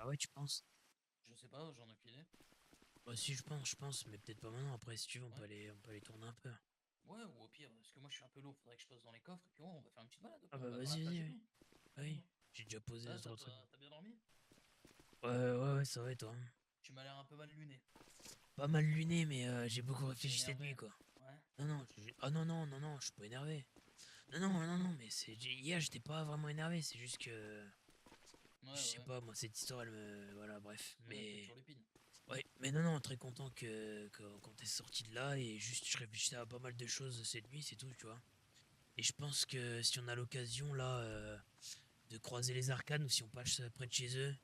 Ah ouais, tu penses? Je sais pas, j'en ai aucune idée. Bah si, je pense, mais peut-être pas maintenant. Après, si tu veux, Ouais. on peut aller tourner un peu. Ouais, ou au pire, parce que moi je suis un peu lourd, faudrait que je pose dans les coffres, et puis ouais, on va faire une petite balade, au Ah pire, on bah va dans la vas-y, plage vas-y, et oui. tout. Ah Allez, oui, go. j'ai déjà posé Ça, deux, trois trucs. t'as bien dormi? Ouais, ça va et toi? Tu m'as l'air un peu mal luné. Pas mal luné, mais j'ai beaucoup T'es réfléchi cette nuit, énervé? quoi. Ouais. Ah non, je suis pas énervé. Non, mais hier, j'étais pas vraiment énervé, c'est juste que... Ouais, Je sais ouais. pas, moi, cette histoire, elle me... Voilà, bref. Ouais, elle fait Mais... toujours l'épine. Ouais, mais non, très content quand t'es sorti de là, et juste, je réfléchissais à pas mal de choses cette nuit, c'est tout, tu vois. Et je pense que si on a l'occasion, là, de croiser les arcanes, ou si on passe près de chez eux,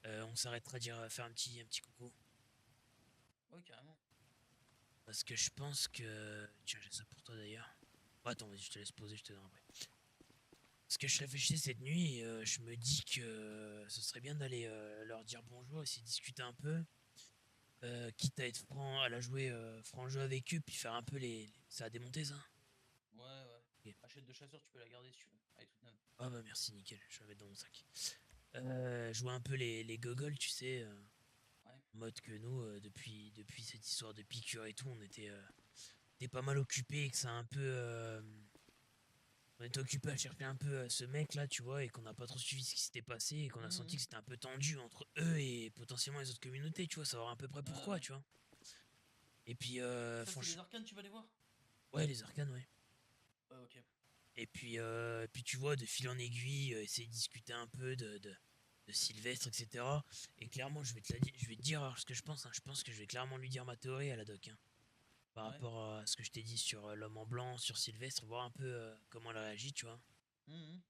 on s'arrêtera dire, faire un petit coucou. Ouais, carrément. Parce que je pense que... Tiens, j'ai ça pour toi, d'ailleurs. Bon, attends, vas-y, je te laisse poser, je te donne après. Parce que je réfléchissais cette nuit, et je me dis que ce serait bien d'aller leur dire bonjour, essayer de discuter un peu. Quitte à être franc, à la jouer franc jeu avec eux, puis faire un peu ça a démonté ça. Ouais, ouais. Ok. Achète de chasseur, tu peux la garder si tu veux. Elle est toute neuve. Ah bah merci, nickel, je vais la mettre dans mon sac. Jouer un peu les gogoles, tu sais, Ouais. en mode que nous, depuis cette histoire de piqûre et tout, était pas mal occupés et que ça a un peu... on était occupé à chercher un peu ce mec là, tu vois, et qu'on n'a pas trop suivi ce qui s'était passé et qu'on a senti Mhm. que c'était un peu tendu entre eux et potentiellement les autres communautés, tu vois, savoir à peu près Ouais, pourquoi, ouais. tu vois. Et puis, Ça, c'est les franchement, arcanes, tu vas les voir? ouais, les arcanes, ouais. Ouais, ok. Et puis tu vois, de fil en aiguille, essayer de discuter un peu de Sylvestre, etc. Et clairement, je vais te dire alors, ce que je pense. Hein. Je pense que je vais clairement lui dire ma théorie à la doc. Hein, par Ouais. rapport à ce que je t'ai dit sur l'homme en blanc, sur Sylvestre, voir un peu comment elle réagit, tu vois. Mhm.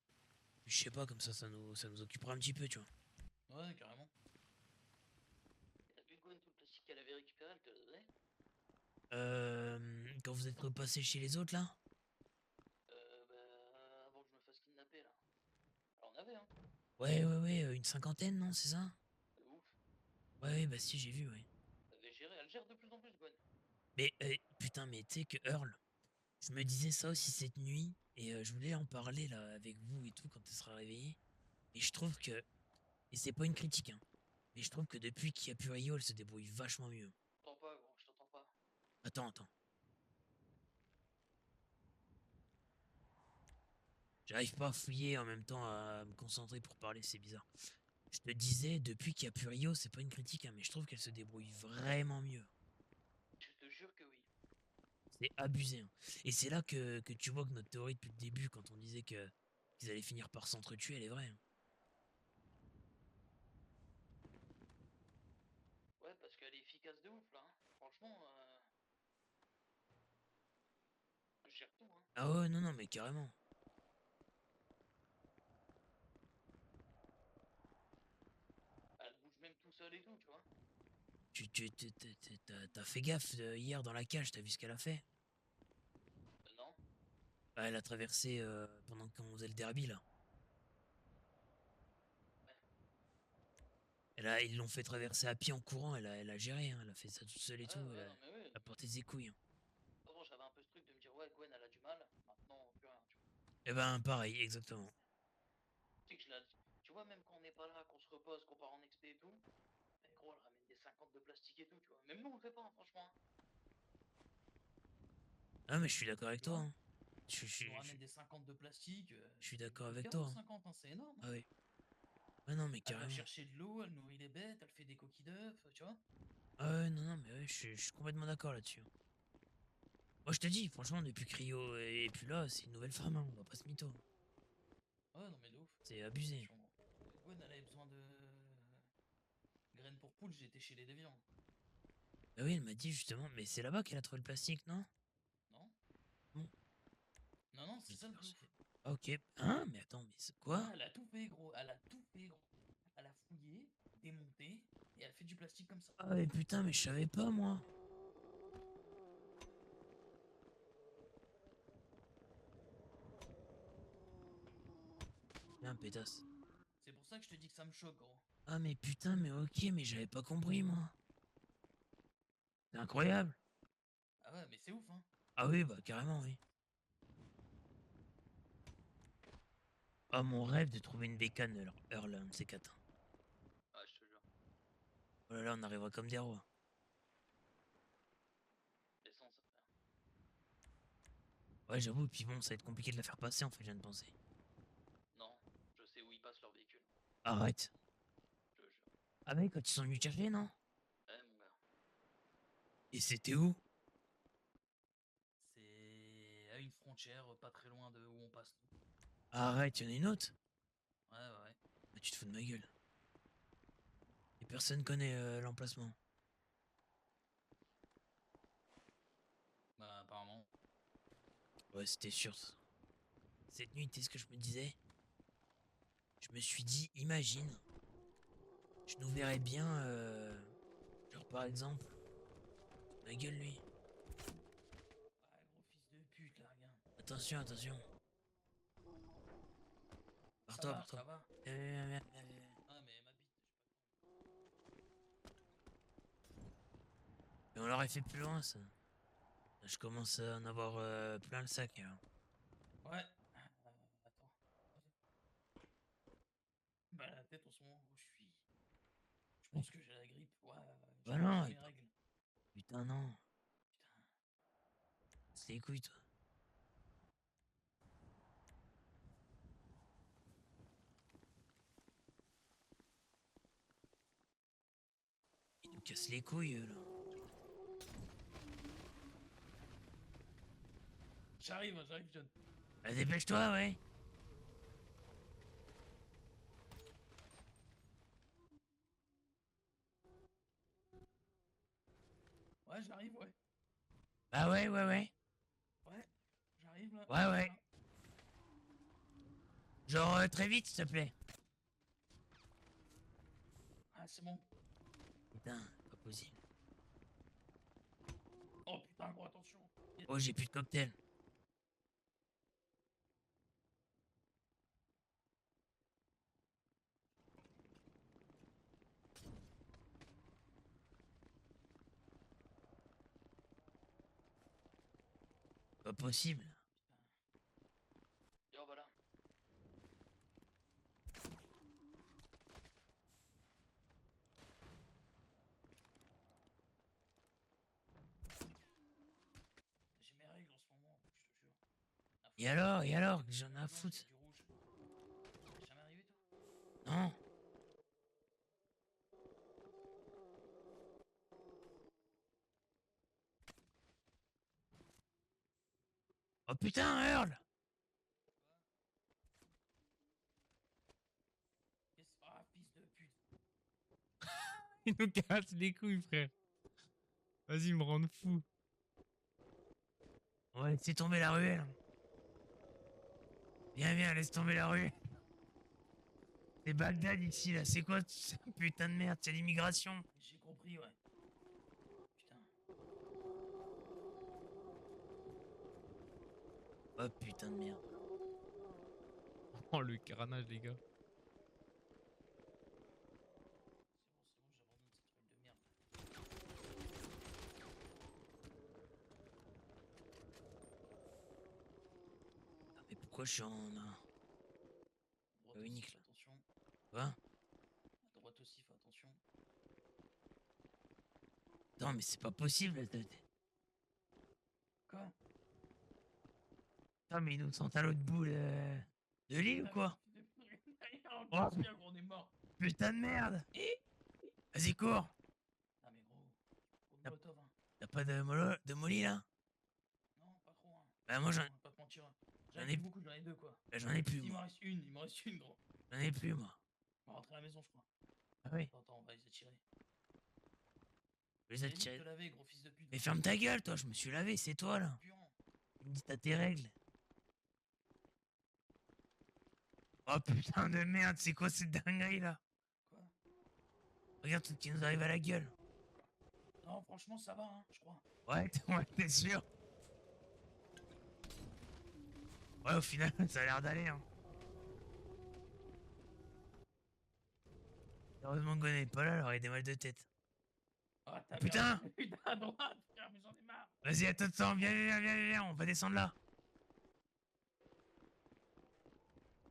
Je sais pas, comme ça nous occupera un petit peu, tu vois. Ouais, carrément. T'as vu Gwen, tout le plastique qu'elle avait récupéré, elle te l'a donné? Quand vous êtes repassé chez les autres, là? Bah, avant que je me fasse kidnapper, là. Alors, on avait, hein. Ouais, une cinquantaine, non, c'est ça? De ouf. Ouais, bah si, j'ai vu, ouais. Elle avait géré, elle gère de plus en plus, Gwen. Mais, putain, mais tu sais que Earl, je me disais ça aussi cette nuit, et je voulais en parler là avec vous et tout quand elle sera réveillée. Et je trouve que, et c'est pas une critique, hein, mais je trouve que depuis qu'il y a plus Rio, elle se débrouille vachement mieux. T'entends pas, gros, je t'entends pas. Attends. J'arrive pas à fouiller en même temps à me concentrer pour parler, c'est bizarre. Je te disais, depuis qu'il y a plus Rio, c'est pas une critique, hein, mais je trouve qu'elle se débrouille vraiment mieux. Je te jure que oui. C'est abusé. Hein. Et c'est là que tu vois que notre théorie depuis le début, quand on disait qu'ils allaient finir par s'entretuer, elle est vraie. Hein. Ouais, parce qu'elle est efficace de ouf, là. Hein. Franchement, elle gère tout, hein. Ah ouais, non, mais carrément. Elle bouge même tout seul et tout, tu vois. T'as fait gaffe hier dans la cage, t'as vu ce qu'elle a fait? Non. Ah, elle a traversé pendant qu'on faisait le derby là. Ouais. Ils l'ont fait traverser à pied en courant, elle a géré, hein, elle a fait ça toute seule et tout, Ouais, non, mais oui. elle a porté ses couilles. Hein. Avant, j'avais un peu ce truc de me dire, ouais, Gwen, elle a du mal. Maintenant, plus rien, tu vois. Eh ben pareil, exactement. Tu sais que je la... Tu vois, même quand on n'est pas là, qu'on se repose, qu'on part en expé et tout, bah, gros, elle ramène des 50 de plastique et tout, tu vois. Même nous, on le fait pas, hein, franchement. Hein. Ah mais je suis d'accord avec Tu toi. vois? Hein. Elle nous ramène des 50 de plastique. Je suis C'est d'accord beaucoup de avec carreaux, toi. Hein. 50, hein, c'est énorme. Ah Hein. oui. Ah non mais Elle va carrément. chercher de l'eau, elle nourrit les bêtes, elle fait des coquilles d'œufs, tu vois. Ah ouais, non, mais ouais, je suis complètement d'accord là-dessus. Hein. Moi je te dis, franchement, depuis que Rio est plus là, c'est une nouvelle femme, hein, on va pas se mytho. Ouais, non, mais de ouf. C'est abusé. Franchement. Gwen, elle avait besoin de graines pour poule, j'étais chez les déviants. Bah oui, elle m'a dit justement, mais c'est là-bas qu'elle a trouvé le plastique, non? Non? Bon, Non, je c'est dis ça le merci. bluff. Ah, ok. Hein? Mais attends, mais c'est Ouais, quoi? elle a tout fait, gros. Elle a tout fait, gros. Elle a fouillé, démonté, et elle fait du plastique comme ça. Ah mais putain, mais je savais pas moi. Viens, pétasse. C'est pour ça que je te dis que ça me choque, gros. Ah mais putain, mais ok, mais j'avais pas compris moi. C'est incroyable. Ah ouais, mais c'est ouf, hein. Ah oui, bah carrément, oui. Ah mon rêve de trouver une bécane, Earl, un de ces quatre. Ah, Oh là là, on arrivera comme des rois. L'essence, ça fait. Ouais, j'avoue, et puis bon, ça va être compliqué de la faire passer en fait, je viens de penser. Non, je sais où ils passent leur véhicule. Arrête. Je te jure. Ah mec, quand ils sont venus te chercher, non? Eh mon gars. Et c'était où? C'est à une frontière, pas très loin de où on passe. Arrête, y'en a une autre? Ouais, ouais, ouais. Ah, tu te fous de ma gueule. Et personne connaît l'emplacement. Bah, apparemment. Ouais, c'était sûr. Cette nuit, tu sais ce que je me disais? Je me suis dit, imagine, je nous verrais bien, genre par exemple, ma gueule lui. Ah, gros fils de pute, là, regarde. Attention, attention. Ça Pars-toi, va, pars-toi. ça va. Viens, viens, viens, viens, viens, viens. Ah, mais ma bite, Et on l'aurait fait plus loin, ça. Là, je commence à en avoir plein le sac, là. Ouais. Attends. Bah, la tête en ce moment, gros, je suis. Je pense que j'ai la grippe. Ouais, Bah j'ai non, mes règles. putain, non. Putain. C'est les couilles, toi. Ils nous cassent les couilles, là. J'arrive, John. Allez, dépêche-toi, ouais. Ouais, j'arrive, ouais. Bah ouais, ouais, ouais. Ouais, j'arrive là. Ouais, ouais. Voilà. Genre très vite, s'il te plaît. Ah, c'est bon. Putain, pas possible. Oh putain, gros, attention. Oh, j'ai plus de cocktail. Pas possible. Yo, voilà. J'ai mes règles en ce moment, je te jure. Et alors, que j'en ai à foutre. Du rouge. T'es jamais arrivé, toi? Non. Oh putain, Earl. Ah, fils de pute. Il nous casse les couilles, frère. Vas-y, me rendre fou. On va laisser tomber la ruelle. Viens, viens, laisse tomber la rue. C'est Bagdad ici, là. C'est quoi cette putain de merde? C'est l'immigration. J'ai compris, ouais. Putain. Oh putain de merde. Oh, le carnage, les gars. C'est bon, j'abandonne cette truc de merde. Ah, mais pourquoi je suis en... Droite unique, aussi, là. fais attention. Quoi? À droite aussi, fais attention. Non, mais c'est pas possible. Quoi? Ah, mais ils nous sont à l'autre bout de l'île ou quoi? Oh, on est mort. Putain de merde. Vas-y, cours. Ah, mais gros. Gros molotov, hein. T'as pas de molly, là? Non, pas trop, hein. Bah, moi, Non, on va pas te mentir. j'en J'en ai- ai beaucoup, j'en ai deux, quoi. bah, j'en ai plus, Il m'en moi. reste une, il m'en reste une, gros. J'en ai plus, moi. On va rentrer à la maison, je crois. Ah oui. Attends, on va les attirer. Je les J'ai ai dit de tirés. te laver, gros fils de pute. Mais ferme ta gueule, toi. Je me suis lavé, c'est toi, là. Puant. Tu me dis t'as tes règles. Oh putain de merde, c'est quoi cette dinguerie, là? Quoi? Regarde tout ce qui nous arrive à la gueule. Non, franchement, ça va, hein, je crois. Ouais, ouais, t'es sûr? Ouais, au final, ça a l'air d'aller, hein. Heureusement qu'on n'est pas là, elle aurait des mal de tête. Ah, t'as Putain! Putain, à droite, putain, mais j'en ai marre. Vas-y, attends, viens, viens, viens, viens, on va descendre là.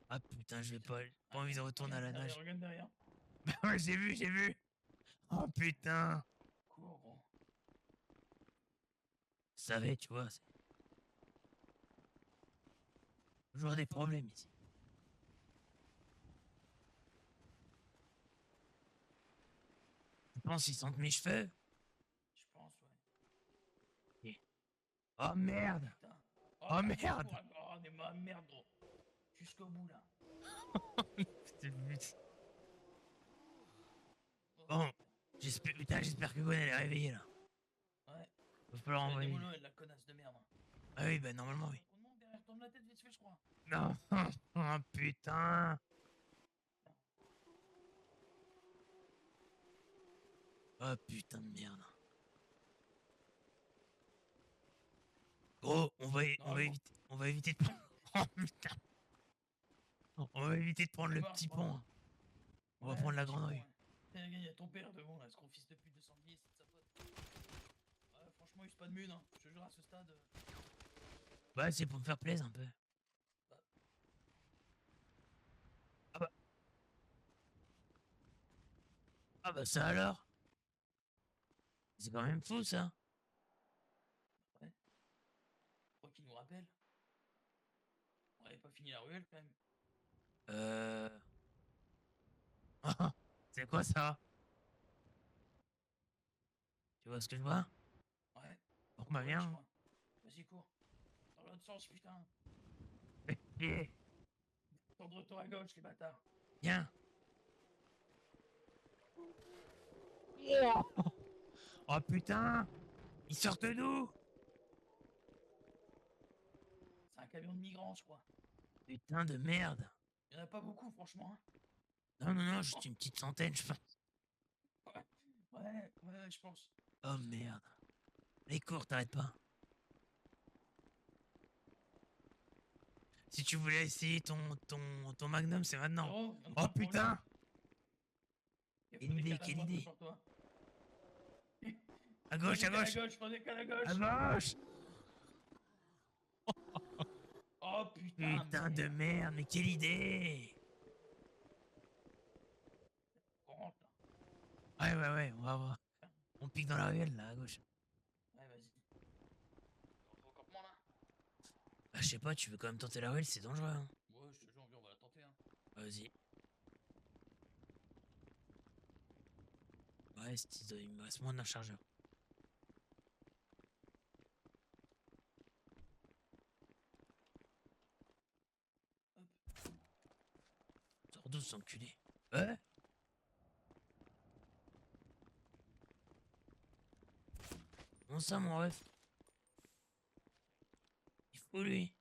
Ah putain, j'ai pas envie de retourner à la nage. Regarde derrière. Bah ouais, j'ai vu, j'ai vu. Oh putain. Cours, gros. Je savais, tu vois, c'est toujours des problèmes ici. Tu penses qu'ils sentent mes cheveux? Je pense, ouais. Oh merde. Putain. Oh vas-y, merde. cours, oh, mais ma merde, gros. Jusqu'au bout, là. Putain, but. Oh, Bon, j'espère que Gwen elle est réveillée là. ouais. Va falloir Elle envoyer. démolo, elle, la connasse de merde. Ah oui, bah normalement oui. On monte derrière, tourne la tête vite fait, je crois. Non. Oh putain. Oh putain de merde. Gros, on va éviter de prendre. Oh putain. On va éviter de prendre le petit pont. Hein. On va prendre la grande rue. Il y a ton père devant, là, ce gros fils de pute de sanglier, c'est de sa faute. Ouais, franchement, il use pas de mune, hein. Je te jure, à ce stade. Ouais, c'est pour me faire plaisir un peu. Ah bah. Ah bah ça alors. C'est quand même fou ça. Ouais. Quoi qu'il nous rappelle. On avait pas fini la ruelle, quand même. C'est quoi ça? Tu vois ce que je vois? Ouais. Bon bah Ouais, je viens. crois. Vas-y, cours. Dans l'autre sens, putain. Viens. Tourne de retour à gauche, les bâtards. Viens. Oh putain. Ils sortent d'où? C'est un camion de migrants, je crois. Putain de merde. Il y en a pas beaucoup, franchement. Hein. Non, non, non, juste une petite centaine, je pense. Ouais, je pense. Oh merde. Les cours, t'arrêtes pas. Si tu voulais essayer ton magnum, c'est maintenant. Gros, on a Oh un problème. putain. Il Quelle faut des idée, cales à quelle droite idée. sur toi. À gauche, à gauche. Faut des cales à gauche. À gauche. Oh putain, Putain de merde, mais quelle idée. On rentre, là. Ouais, on va voir. On pique dans la ruelle, là, à gauche. Ouais, vas-y. On fait au campement, là. Ah, je sais pas, tu veux quand même tenter la ruelle, c'est dangereux, hein. Ouais, je te jure, on va la tenter, hein. Vas-y. Ouais, il me reste moins d'un chargeur. Hop. Sors d'où, cet enculé? Ouais. Comment ça, mon ref? Il faut lui.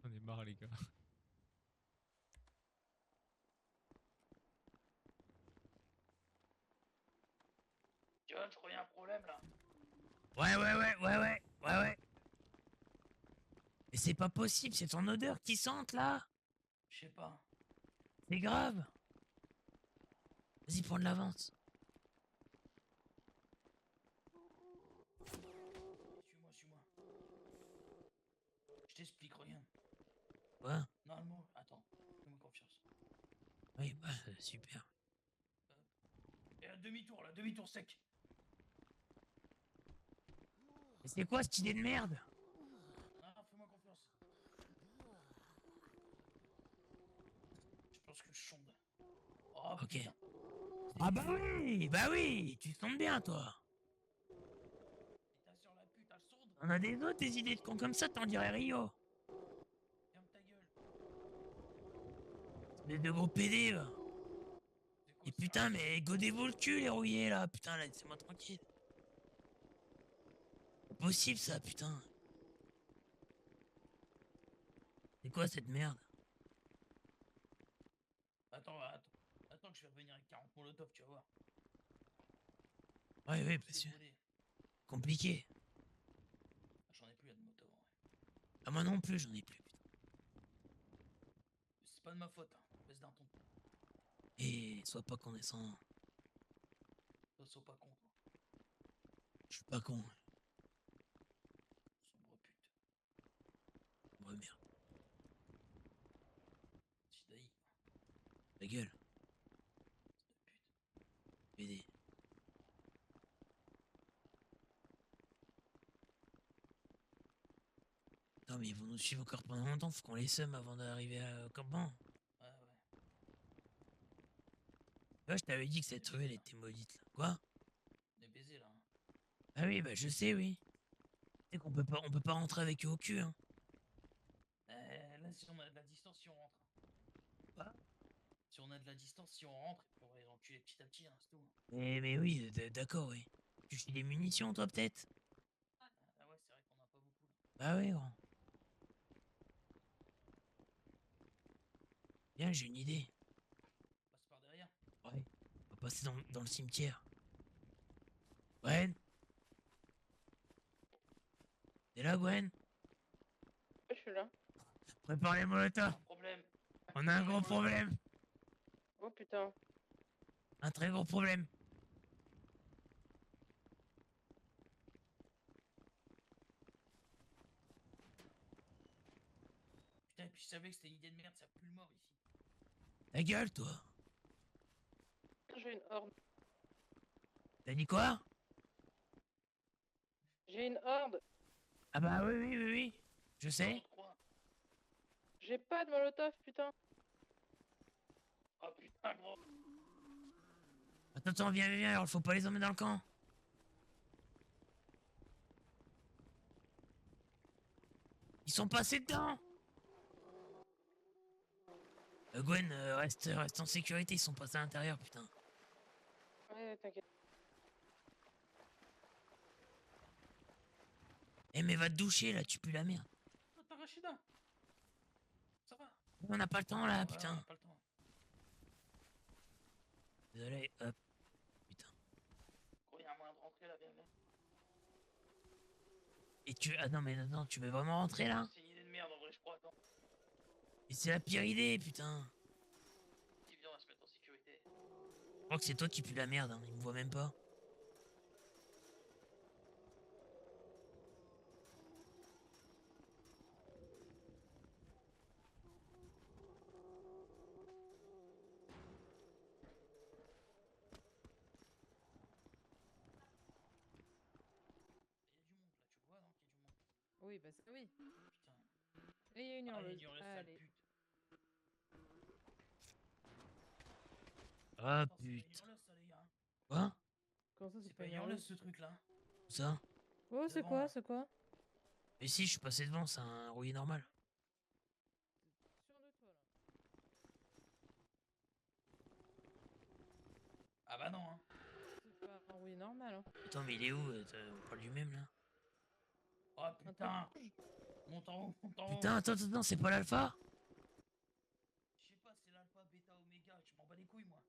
On est marre, les gars. John, je crois qu'il y a un problème, là. Ouais. Mais c'est pas possible, c'est ton odeur qui sente, là. Je sais pas. C'est grave. Vas-y, prends de l'avance. Suis-moi. Je t'explique, regarde. Quoi? Normalement, attends, fais-moi confiance. Oui, bah, super. Et à demi-tour, là, demi-tour sec. Mais c'est quoi cette idée de merde? Ah, fais-moi confiance. Je pense que je sonde. Oh, Ok. putain. Ah bah oui, tu sondes bien, toi. T'as sur la pute, elle sonde. On a des autres, des idées de cons comme ça, t'en dirais Rio. Ferme ta gueule. Des deux gros PD, là. C'est quoi Et ça? putain, mais godez-vous le cul, les rouillés, là. Putain, laissez-moi tranquille. C'est possible, ça, putain. C'est quoi cette merde? Attends que je vais revenir avec 40 molotov, tu vas voir. Ouais, Je parce l'ai que... brûlé. Compliqué. J'en ai plus là de moto. Ouais. Ah, moi non plus, j'en ai plus, putain. C'est pas de ma faute, hein. Baisse d'un ton. Et sois pas condescendant. Toi, sois pas con, toi. Je suis pas con. Sombre pute. Ouais, merde. Chidaï, Ta gueule. de pute. BD. Non, mais ils vont nous suivre encore pendant longtemps. Faut qu'on les somme avant d'arriver au campement. Ouais, ouais. Ouais, je t'avais dit que cette rue, elle était maudite, là. Quoi? On est baisés, là. Hein. Ah oui, bah je sais, oui. Tu sais qu'on on peut pas rentrer avec eux au cul, hein. Là, si on a de la distance, si on rentre. Quoi? Si on a de la distance, si on rentre, on va les enculer petit à petit, hein, c'est tout. Hein. Mais oui, d'accord, oui. Tu fais des munitions, toi, peut-être? Ah ouais, c'est vrai qu'on a pas beaucoup, là. Bah oui, gros. Bien, j'ai une idée. On passe par derrière. Ouais. On va passer dans le cimetière. Gwen? T'es là, Gwen? Je suis là. Prépare les molotovs. Un problème. On a un gros problème. Oh putain. Un très gros problème. Putain, et puis je savais que c'était une idée de merde, ça pue le mort ici. Ta gueule, toi. J'ai une horde. T'as dit quoi? J'ai une horde. Ah bah oui, oui, oui, oui. Je sais. De quoi? J'ai pas de molotov, putain. Oh putain, gros. Attends, viens, alors faut pas les emmener dans le camp. Ils sont passés dedans. Gwen, reste en sécurité, ils sont passés à l'intérieur, putain. Ouais, t'inquiète. Eh mais va te doucher là, tu pues la merde. Attends, Rachida. Ça va? On n'a pas le temps là, Ouais, putain. on a pas le temps. Désolé, hop. Putain. Gros, y'a un moyen de rentrer là, viens, viens. Et tu... Ah non mais attends, tu veux vraiment rentrer là? C'est une idée de merde en vrai, je crois. Attends. Et c'est la pire idée, putain. Si, viens, on va se mettre en sécurité. Je crois que c'est toi qui pues la merde, hein. Ils me voient même pas. Y'a du monde là, tu le vois, non? Qu'il y a du monde. Oui, bah ça oui. Putain. Et il y a une Ah, hurleuse. il y a sale Allez. pute. Ah Attends, c'est pas une putain. hurleuse, ça, les gars. Quoi? Comment ça, C'est pas une hurleuse ce truc là. Où ça? Oh, c'est Devant, quoi, là. c'est quoi? Mais si, je suis passé devant, c'est un rouillé normal. Sûr de toi, là. Ah bah non, hein. C'est pas un oui normal, hein. Attends, mais il est où? On parle du même là? Oh Un truc putain. rouge. Monte en haut, monte en haut. Putain, attends, c'est pas l'alpha? Je sais pas, c'est l'alpha, bêta, oméga, je m'en bats les couilles moi.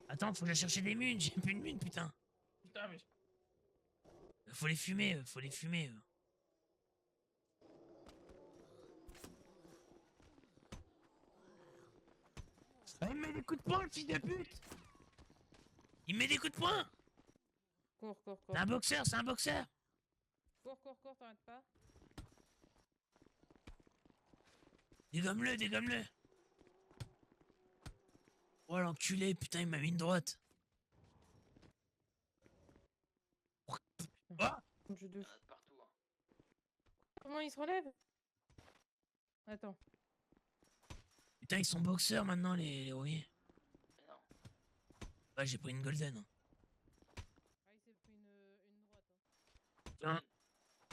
Attends, faut que j'aille chercher des munes, j'ai plus de munes, putain. Putain, mais. Faut les fumer, faut les fumer. Ah, il me met des coups de poing, le fils de pute! Il me met des coups de poing! Cours, cours, cours. C'est un boxeur, c'est un boxeur! Cours, cours, cours, t'arrêtes pas. Dégomme-le, dégomme-le! Oh l'enculé, putain, il m'a mis une droite. Oh! Jeu de Il y en fou. a de partout, hein. Comment il se relève? Attends. Putain, ils sont boxeurs maintenant, les rouillés. Mais non. Ouais, j'ai pris une golden. Hein. Ah, il s'est pris une droite. Tiens,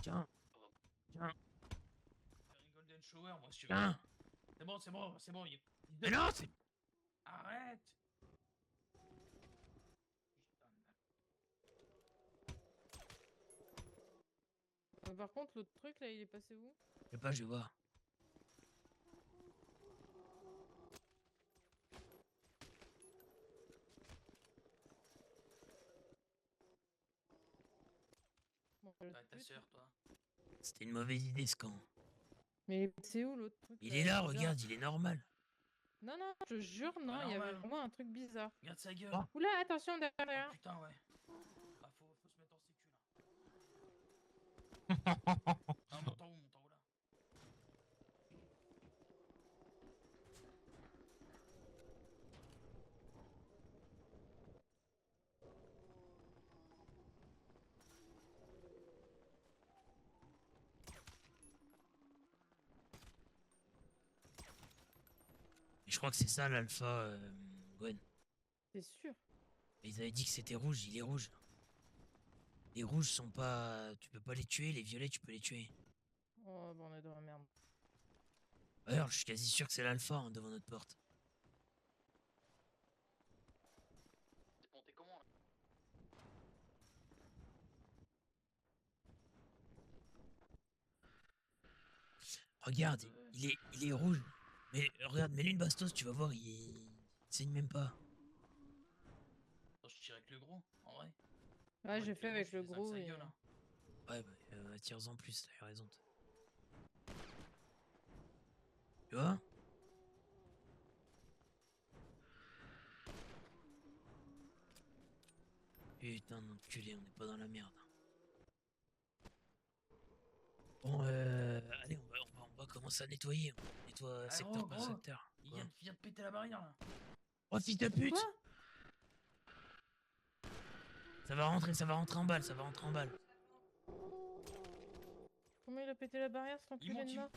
tiens, tiens, Faire une golden shower, moi, si tu veux. tiens! C'est bon, c'est bon, c'est bon. Mais non, c'est... Arrête! Putain de Par contre, l'autre truc là, il est passé où? Je sais pas, je vais voir. Bon, Ouais, l'autre ta pute. sœur, toi. C'était une mauvaise idée, ce camp. Mais c'est où l'autre truc? Il est là, bizarre? regarde, il est normal. Non, non, je te jure, non, il y avait normal. vraiment un truc bizarre. Regarde sa gueule. Oh. Oula, attention Oh, derrière. putain, ouais. Ah, monte en haut là. Et je crois que c'est ça l'alpha, Gwen. C'est sûr. Mais ils avaient dit que c'était rouge, il est rouge. Les rouges sont pas... Tu peux pas les tuer, les violets tu peux les tuer. Oh, bon, on est dans la merde. D'ailleurs, je suis quasi sûr que c'est l'alpha hein, devant notre porte. C'est monté comment là? Regarde, il est rouge. Mais regarde, mets-lui une bastos, tu vas voir, il saigne même pas. Oh, je tire avec le gros, en vrai. Ouais, j'ai fait avec le gros et... Gueule, hein. Ouais, bah, tire-en plus, t'as raison. Tu vois? Putain d'enculé, on n'est pas dans la merde. Bon, allez, on va commencer à nettoyer. On nettoie Ah, secteur gros, par gros, secteur. Il Quoi vient de péter la barrière là. Oh, fils de pute! Quoi? Ça va rentrer en balle, ça va rentrer en balle. Comment il a pété la barrière, cet Il enculé monte, de il mort?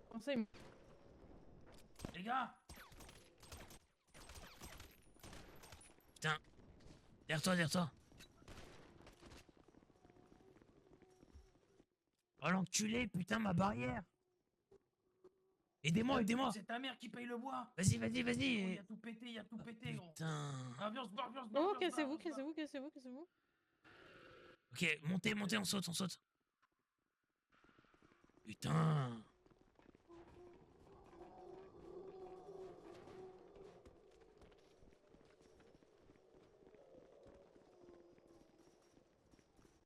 Comment ça, il... Les gars! Putain. Derrière toi, derrière toi. Oh l'enculé, putain, ma barrière. Aidez-moi, aidez-moi. C'est ta mère qui paye le bois! Vas-y, vas-y, Gros, il vas-y. a tout pété, gros! Putain. Ah, viens, on se barre, viens, on se barre, Oh, viens, on se barre, cassez-vous, on se barre. cassez-vous, cassez-vous, cassez-vous. Ok, montez, montez, on saute, on saute. Putain.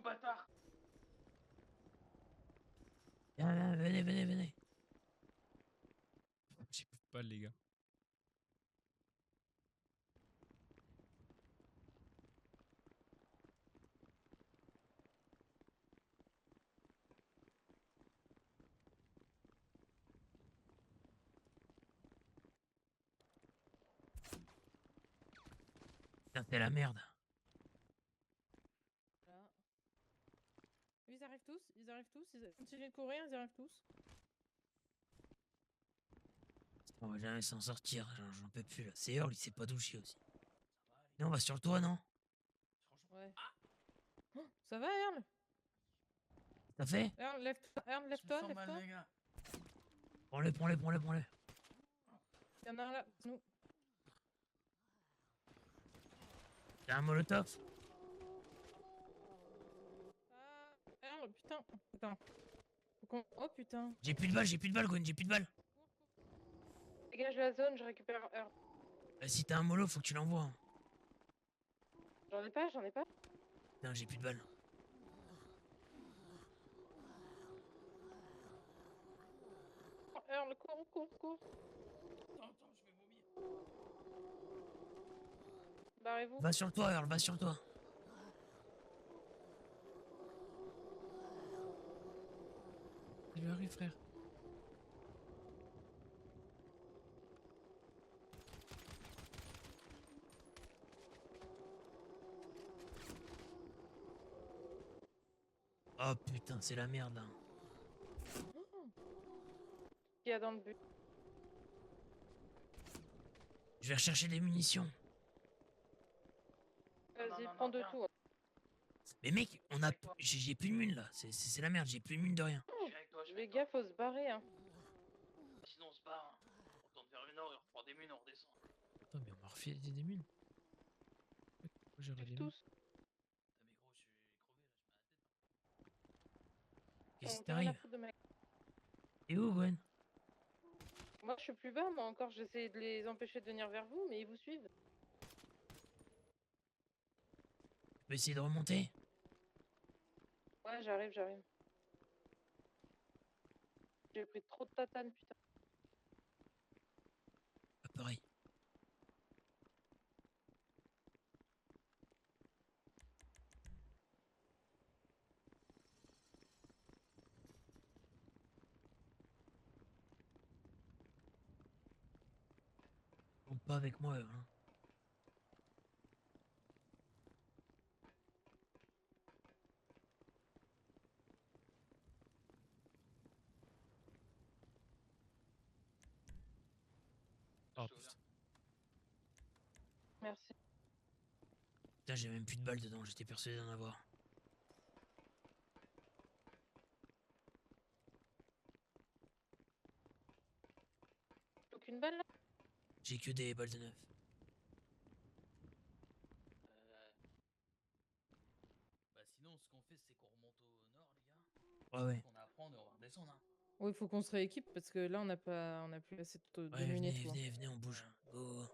Bâtard! Viens, viens, venez, venez, venez. J'ai plus de balles, les gars. Putain, c'est la merde. Là. Ils arrivent tous, ils arrivent tous, ils continuent de courir, ils arrivent tous. On va jamais s'en sortir, j'en peux plus là. C'est Earl, il s'est pas douché aussi. Non, on va sur le toit, non? Ouais. Oh, ça va, Earl? T'as fait? Earl, lève-toi, Earl, Je me lève-toi, sens mal, lève-toi. les gars. Prends-le, prends-le, prends-le, prends-le. Il y en a un là, nous. T'as un molotov? Ah, Earl, putain. Attends. Oh putain. J'ai plus de balles, Gwen, j'ai plus de balles. Dégage la zone, je récupère Earl. Si t'as un mollo, faut que tu l'envoies. Hein. J'en ai pas, j'en ai pas. Putain, j'ai plus de balles. Oh, Earl, cours, cours, cours. Attends, je vais vomir. Barrez-vous. Va sur le toit, Earl, va sur le toit. Ça lui arrive, frère. Oh putain, c'est la merde là. Qu'il y a dans le but. Je vais rechercher des munitions. Vas-y, non, prends de viens. tout. Mais mec, on a, Avec toi. j'ai plus de mine là. C'est la merde, j'ai plus de mine de rien. Je suis avec toi, je suis Les avec toi. gars, faut se barrer, hein. Sinon, on se barre. Hein. On tourne vers le nord et on reprend des mines, on redescend. Attends, mais on m'a refait des mines. Pourquoi j'aurais des mines? Tous. Putain, mais gros, je suis crevé là, je mets la tête. Qu'est-ce On qui t'a rien à t'arrive? foutre de ma... T'es où, Gwen? Moi, je suis plus bas, moi encore, j'essaie de les empêcher de venir vers vous, mais ils vous suivent. Tu peux essayer de remonter? Ouais, j'arrive, j'arrive. J'ai pris trop de tatane, putain. Ah, pareil. compte pas avec moi. Hein. Oh Je te putain. Merci. Putain, j'ai même plus de balles dedans, j'étais persuadé d'en avoir. Aucune balle là? J'ai que des balles de neuf. Bah sinon, ce qu'on fait, c'est qu'on remonte au nord, les gars. Ouais, ouais. On a à prendre et on va redescendre. Hein. Oui, il faut qu'on se rééquipe parce que là, on a plus assez de Ouais, muniets venez, tout. venez, venez, on bouge. Go.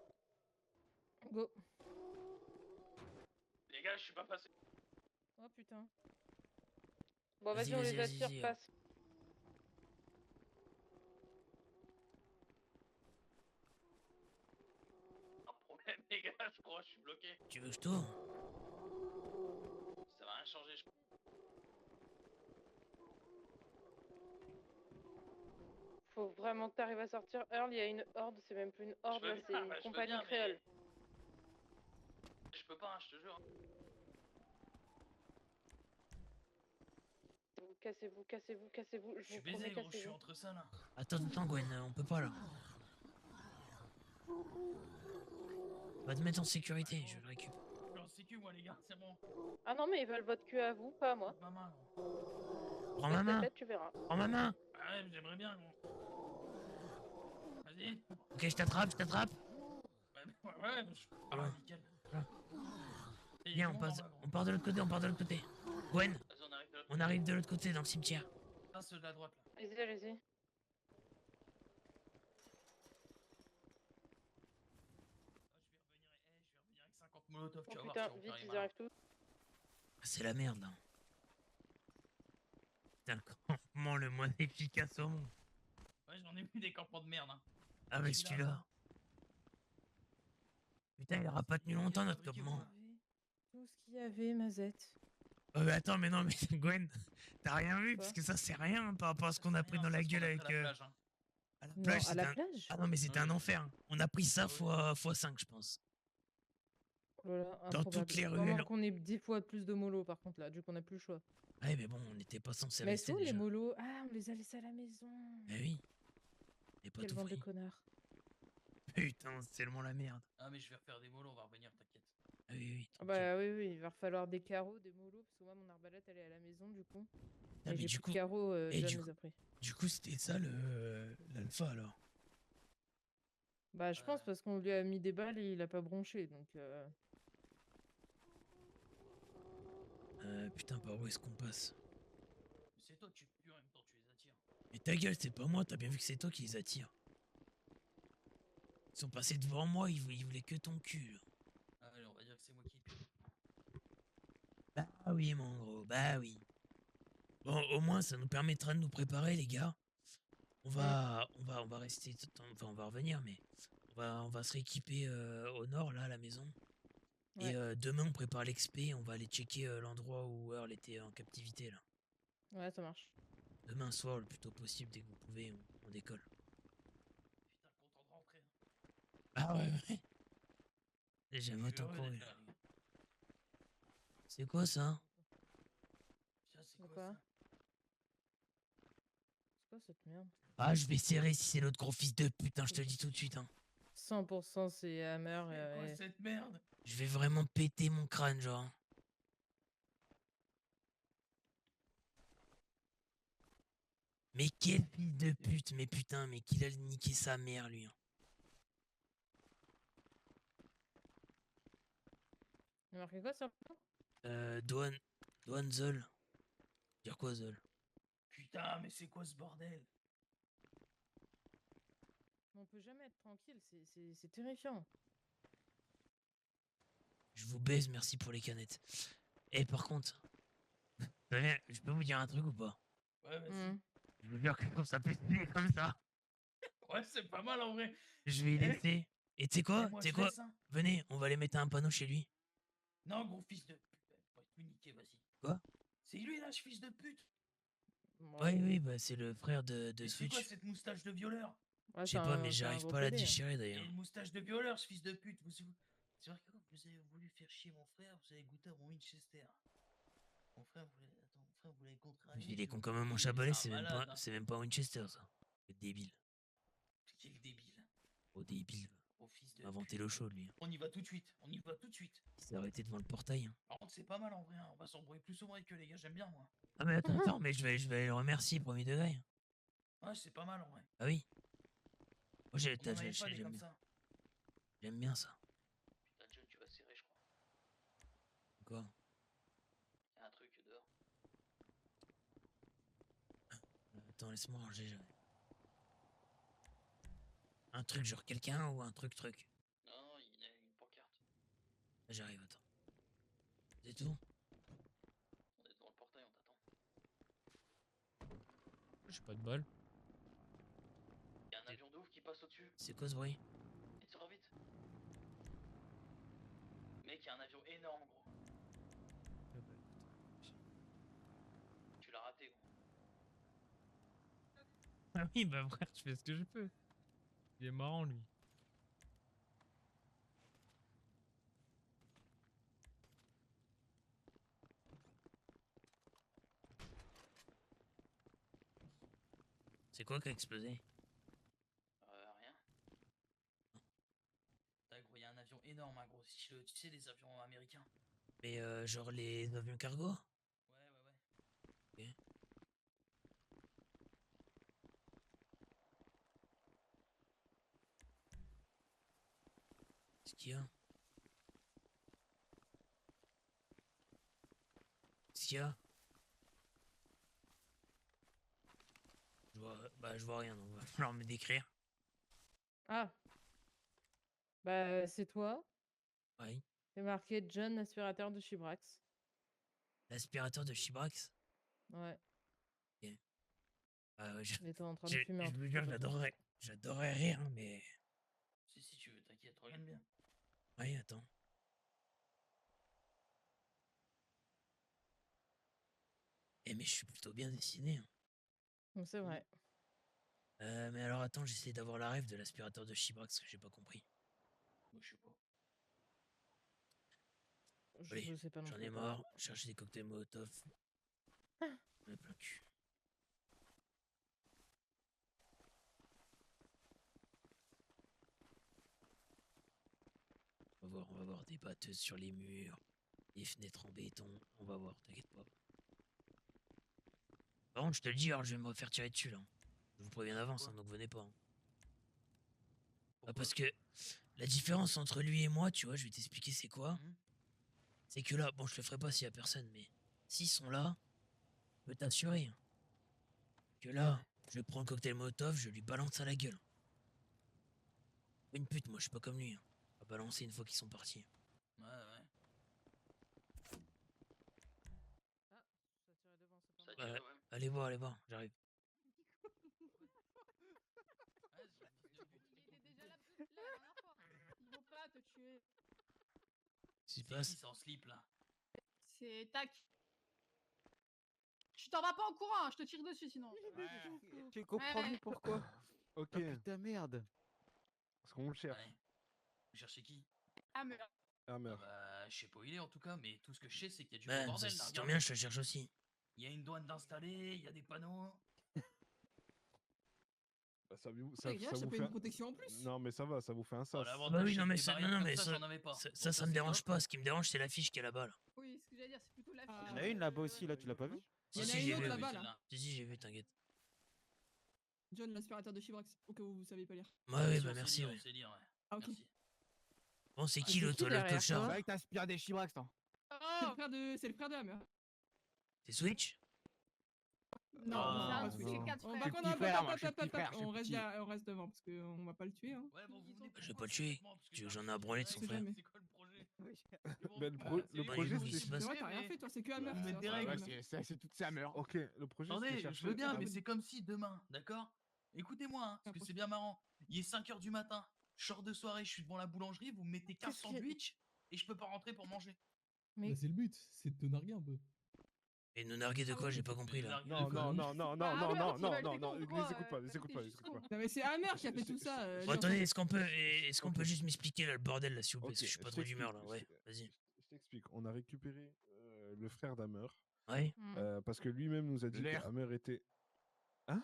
Go. Les gars, je suis pas passé. Oh putain. Bon, Vas-y, vas-y, on vas-y, les vas-y, attire, vas-y. passe. Un problème, les gars, je crois, je suis bloqué. Tu veux que je tourne? Ça va rien changer, je crois. Faut vraiment que t'arrives à sortir. Earl, il y a une horde, c'est même plus une horde, veux là, bien, c'est une bah, je veux compagnie bien, mais- créole. Je peux pas, hein, je te jure. Cassez-vous, cassez-vous, cassez-vous. Je Je suis vous promets, baisé, gros, je suis cassez-vous. entre ça là. Attends, attends, Gwen, on peut pas là. Va te mettre en sécurité, je le récupère. Je suis en sécu, moi, les gars, c'est bon. Ah non, mais ils veulent votre cul à vous, pas à moi. Pas mal, gros. Prends ma Baisse la main, tête, tu verras. prends ma main. Ah ouais, j'aimerais bien, gros. Vas-y. Ok, je t'attrape, je t'attrape. Ouais, ah, Voilà. nickel. Voilà. Et Viens, tout on le monde passe, en bas, gros. on part de l'autre côté, on part de l'autre côté. Gwen, Vas-y, on arrive de l'autre on arrive de l'autre côté dans le cimetière. Ah, ceux de la droite, là. Allez-y, allez-y. Ah, je vais revenir avec 50 molotov, Oh tu vas voir, putain, tu vas vite, faire les ils malins. arrivent tous. Ah, c'est la merde là. Putain, le campement le moins efficace au monde. Ouais, j'en ai vu des campements de merde, hein. Ah, mais Celui-là, celui-là. Putain, il aura pas tenu longtemps notre Fabriquez-vous, campement. là. Tout ce qu'il y avait, Mazette. Oh, mais attends, mais non, mais Gwen, t'as rien vu? Quoi Parce que ça, c'est rien par rapport à ce Ça, qu'on c'est a pris rien, dans ça, la ce qu'on gueule a pris avec. à la plage, hein. À la Non, plage, à c'était la un. plage? Ah non, mais c'était un Oui. enfer. On a pris ça Ah oui. fois 5, je pense. Oh là là, Dans improbable. toutes les Ou à ruelles. moins qu'on ait 10 fois plus de mollo, par contre, là, du coup, on n'a plus le choix. Ouais, mais bon, on n'était pas censé Mais rester c'est où les déjà. mollos? Ah, on les a laissés à la maison. Eh oui. Et pas Quel tout bande de pris. connards. Putain, c'est tellement la merde. Ah, mais je vais refaire des molos, on va revenir, t'inquiète. Ah oui, oui. Ah tranquille. bah oui, oui, il va falloir des carreaux, des mollos, parce que moi, mon arbalète, elle est à la maison, du coup. Ah, Et mais j'ai du plus coup, de carreaux, et John du les coup- a pris. du coup, c'était ça l'alpha alors. Bah, je pense parce qu'on lui a mis des balles et il a pas bronché, donc... Putain, par où est-ce qu'on passe? C'est toi, tu pues en même temps, tu les attires. Mais ta gueule, c'est pas moi, t'as bien vu que c'est toi qui les attire. Ils sont passés devant moi, ils voulaient que ton cul. Là. Ah, allez, on va dire que c'est moi qui pue. Bah oui, mon gros, bah oui. Bon, au moins, ça nous permettra de nous préparer, les gars. On va rester, enfin, on va revenir, mais on va se rééquiper au nord, là, à la maison. Ouais. Et demain, on prépare l'expé, on va aller checker l'endroit où Earl était en captivité, là. Ouais, ça marche. Demain soir, le plus tôt possible, dès que vous pouvez, on décolle. Putain, content de rentrer. Ah ouais, ouais. Et Je j'aime suis autant heureux courir. d'être là, les gars. C'est quoi ça? Tiens, c'est De quoi quoi ça? C'est quoi cette merde? Ah, je vais serrer si c'est l'autre gros fils de putain, je te le dis tout de suite. Hein. 100% c'est Hammer C'est quoi et... cette merde? Je vais vraiment péter mon crâne, genre. hein. Mais quel fils de pute, mais putain, mais qu'il a niqué sa mère, lui. Hein. Il a marqué quoi sur le plan? Douane Zol. Dire quoi, Zol? Putain, mais c'est quoi ce bordel? On peut jamais être tranquille, c'est terrifiant. Je vous baise, merci pour les canettes. Et par contre, je peux vous dire un truc ou pas? Ouais, vas-y. Je veux dire que quand ça peut se finir comme ça, Ouais, c'est pas mal en vrai. je vais y Eh, laisser. Et tu sais Eh, quoi? moi, Tu sais je quoi? laisse, hein. Venez, on va aller mettre un panneau chez lui. Non, gros fils de pute. Faut être niqué, vas-y. Quoi? C'est lui là, ce fils de pute. Oui, oui, bah c'est le frère de Et c'est quoi Switch. cette moustache de violeur? Ouais, Je sais pas, mais c'est un j'arrive gros pas à la PD, hein. déchirer Il a d'ailleurs. une moustache de violeur, ce fils de pute. C'est vrai que quand vous avez voulu faire chier mon frère, vous avez goûté à mon Winchester. Mon frère voulait... Attends, mon frère voulait contrarier. Il est je con l'ai quand même, mon contrarié, chabalet, c'est un malade, hein. c'est même pas un Winchester, ça. Le débile. Quel débile. Oh, débile. Au fils Il de m'a inventé pute. l'eau chaude, lui. On y va tout de suite. On y va tout de suite. Il s'est arrêté devant le portail. Hein. Par contre, c'est pas mal en vrai. Hein. On va s'embrouiller plus souvent avec eux, les gars. J'aime bien, moi. Ah, mais attends, mais je vais le remercier, premier degré. Ouais, c'est pas mal en vrai. Ah oui. Moi, On en avait pas des comme ça. j'aime bien ça. Putain, John, tu vas serrer, je crois. Quoi? Il y a un truc dehors. Attends, laisse-moi ranger. Un truc genre quelqu'un ou un truc truc? Non, il y a une pancarte. J'arrive, attends. C'est tout? On est devant le portail, on t'attend. J'ai pas de bol. Il y a un avion de ouf qui passe au-dessus. C'est quoi ce bruit? Vite, sors vite. Mec, il y a un avion énorme, gros. Tu l'as raté, gros. Ah oui, bah frère, je fais ce que je peux. Il est marrant, lui. C'est quoi qui a explosé? Rien. T'as gros, il y a un avion énorme, hein, gros. Tu sais, les avions américains. Mais genre les avions cargo? Ouais. Ok. Qu'est-ce qu'il y a? Qu'est-ce qu'il y a? Je vois rien, donc va falloir me décrire. Ah. Bah, c'est toi. Oui. C'est marqué John, aspirateur de Chibrax. L'aspirateur de Chibrax? Ouais. Ouais, Il était en train de fumer un je truc. veux de dire, toute façon. j'adorerais rire, hein, mais... Si tu veux, t'inquiète, regarde bien. Oui, attends. Eh, mais je suis plutôt bien dessiné. Hein. Donc, c'est vrai. Mais alors attends, j'essaie d'avoir la rêve de l'aspirateur de Chibrax que j'ai pas compris. Moi, je sais pas. Je Allez, sais pas non j'en plus. ai marre. Chercher des cocktails Molotov. Ah. On est plein cul. On va voir des batteuses sur les murs, des fenêtres en béton. On va voir, t'inquiète pas. Par contre, je te le dis, alors je vais me refaire tirer dessus là. Je vous préviens d'avance, hein, donc venez pas. Hein. Parce que la différence entre lui et moi, tu vois, je vais t'expliquer c'est quoi. C'est que là, bon, je le ferai pas s'il y a personne, mais s'ils sont là, je peux t'assurer hein, que là, je prends le cocktail Molotov, je lui balance à la gueule. Une pute, moi, je suis pas comme lui. Hein. À balancer une fois qu'ils sont partis. Ouais. Ça tirait devant, c'est pas Ça mal. tire quand même. Allez voir, j'arrive. Il était déjà là la dernière fois. Il faut pas te tuer. Qu'est-ce qui se C'est passe? qui, c'est en slip, là? C'est tac. Tu t'en vas pas en courant, hein, je te tire dessus sinon. Tu comprends Ouais. mieux pourquoi. Ok, Ah putain, merde. parce qu'on le cherche. Ouais. Vous cherchez qui? Ah mais Ah Ah merde. bah, je sais pas où il est en tout cas, mais tout ce que je sais, c'est qu'il y a du Bah, gros bordel là. ça regarde. tombe bien, je te cherche aussi. Il y a une douane d'installer, il y a des panneaux. Bah, ça, vous- Les gars, ça ça vous fait fait une un- protection en plus. Non mais ça va, ça vous fait un Bon, sas. l'avantage, Bah oui, c'est non, que mais des ça, barrières non, comme mais ça, ça, j'en avais pas. Donc ça c'est me dérange top. pas. Ce qui me dérange, c'est l'affiche qui est là-bas. Là. oui, ce que j'allais dire, c'est plutôt la Ah. Il y en a une là-bas aussi, là, tu l'as pas vu? Il y en a Si, une j'ai autre vu, là-bas, oui. là. Si, j'ai vu, t'inquiète. John, l'aspirateur de Chibrax, au cas où vous savez pas lire. Ouais, oui, Si, bah on sait merci, lire, ouais. on sait lire, ouais. Ah, ok. Merci. Bon, c'est Et qui c'est le qui le derrière clochard? toi C'est vrai que t'aspires des chibrax, toi. Oh C'est le frère de Hammer. C'est Switch? non, Ah, ça, non. c'est 4 Par frères. contre, petit hop, frère, hop, moi, hop, je suis hop, petit hop, frère, hop, je suis on reste petit. là, on reste devant parce qu'on va pas le tuer. Hein. Ouais, bon, vous venez Je vais pas le tuer. J'en ai un branlé de son C'est frère. jamais. C'est quoi le projet? Mais le projet j'avoue, il c'est... se passe- C'est vrai, t'as rien fait, toi, c'est que Hammer. Vous mettez des règles. Hammer. C'est toute sa meurt. Ok, le projet c'était Attendez, je chercher... veux bien, Ah, mais bon. c'est comme si demain, d'accord? Écoutez-moi, hein, parce que c'est bien marrant. Il est 5h du matin, je sors de soirée, je suis devant la boulangerie, vous me mettez 15 Qu'est-ce que- sandwichs et je peux pas rentrer pour manger. Mais C'est le but, c'est de te narguer un peu. Et nous narguer de Ah quoi? ouais, J'ai pas compris là. Non, non, non, non, non, Bah, non, Hammer, non, tu non, vas non, acheter non, quoi, les pourquoi, écoute pas, les t'as écoute été pas, les jusqu'au écoute pas. bout. Non, mais c'est Hammer qui a fait tout ça. Bon, genre, attendez, est-ce qu'on peut Ok. juste m'expliquer là le bordel là, s'il vous plaît? Ok, Parce que je suis pas je trop d'humeur t'explique, là. Ouais, vas-y. je t'explique. On a récupéré le frère d'Hammer Ouais. parce que lui-même nous a dit que L'air. Hammer était. Hein?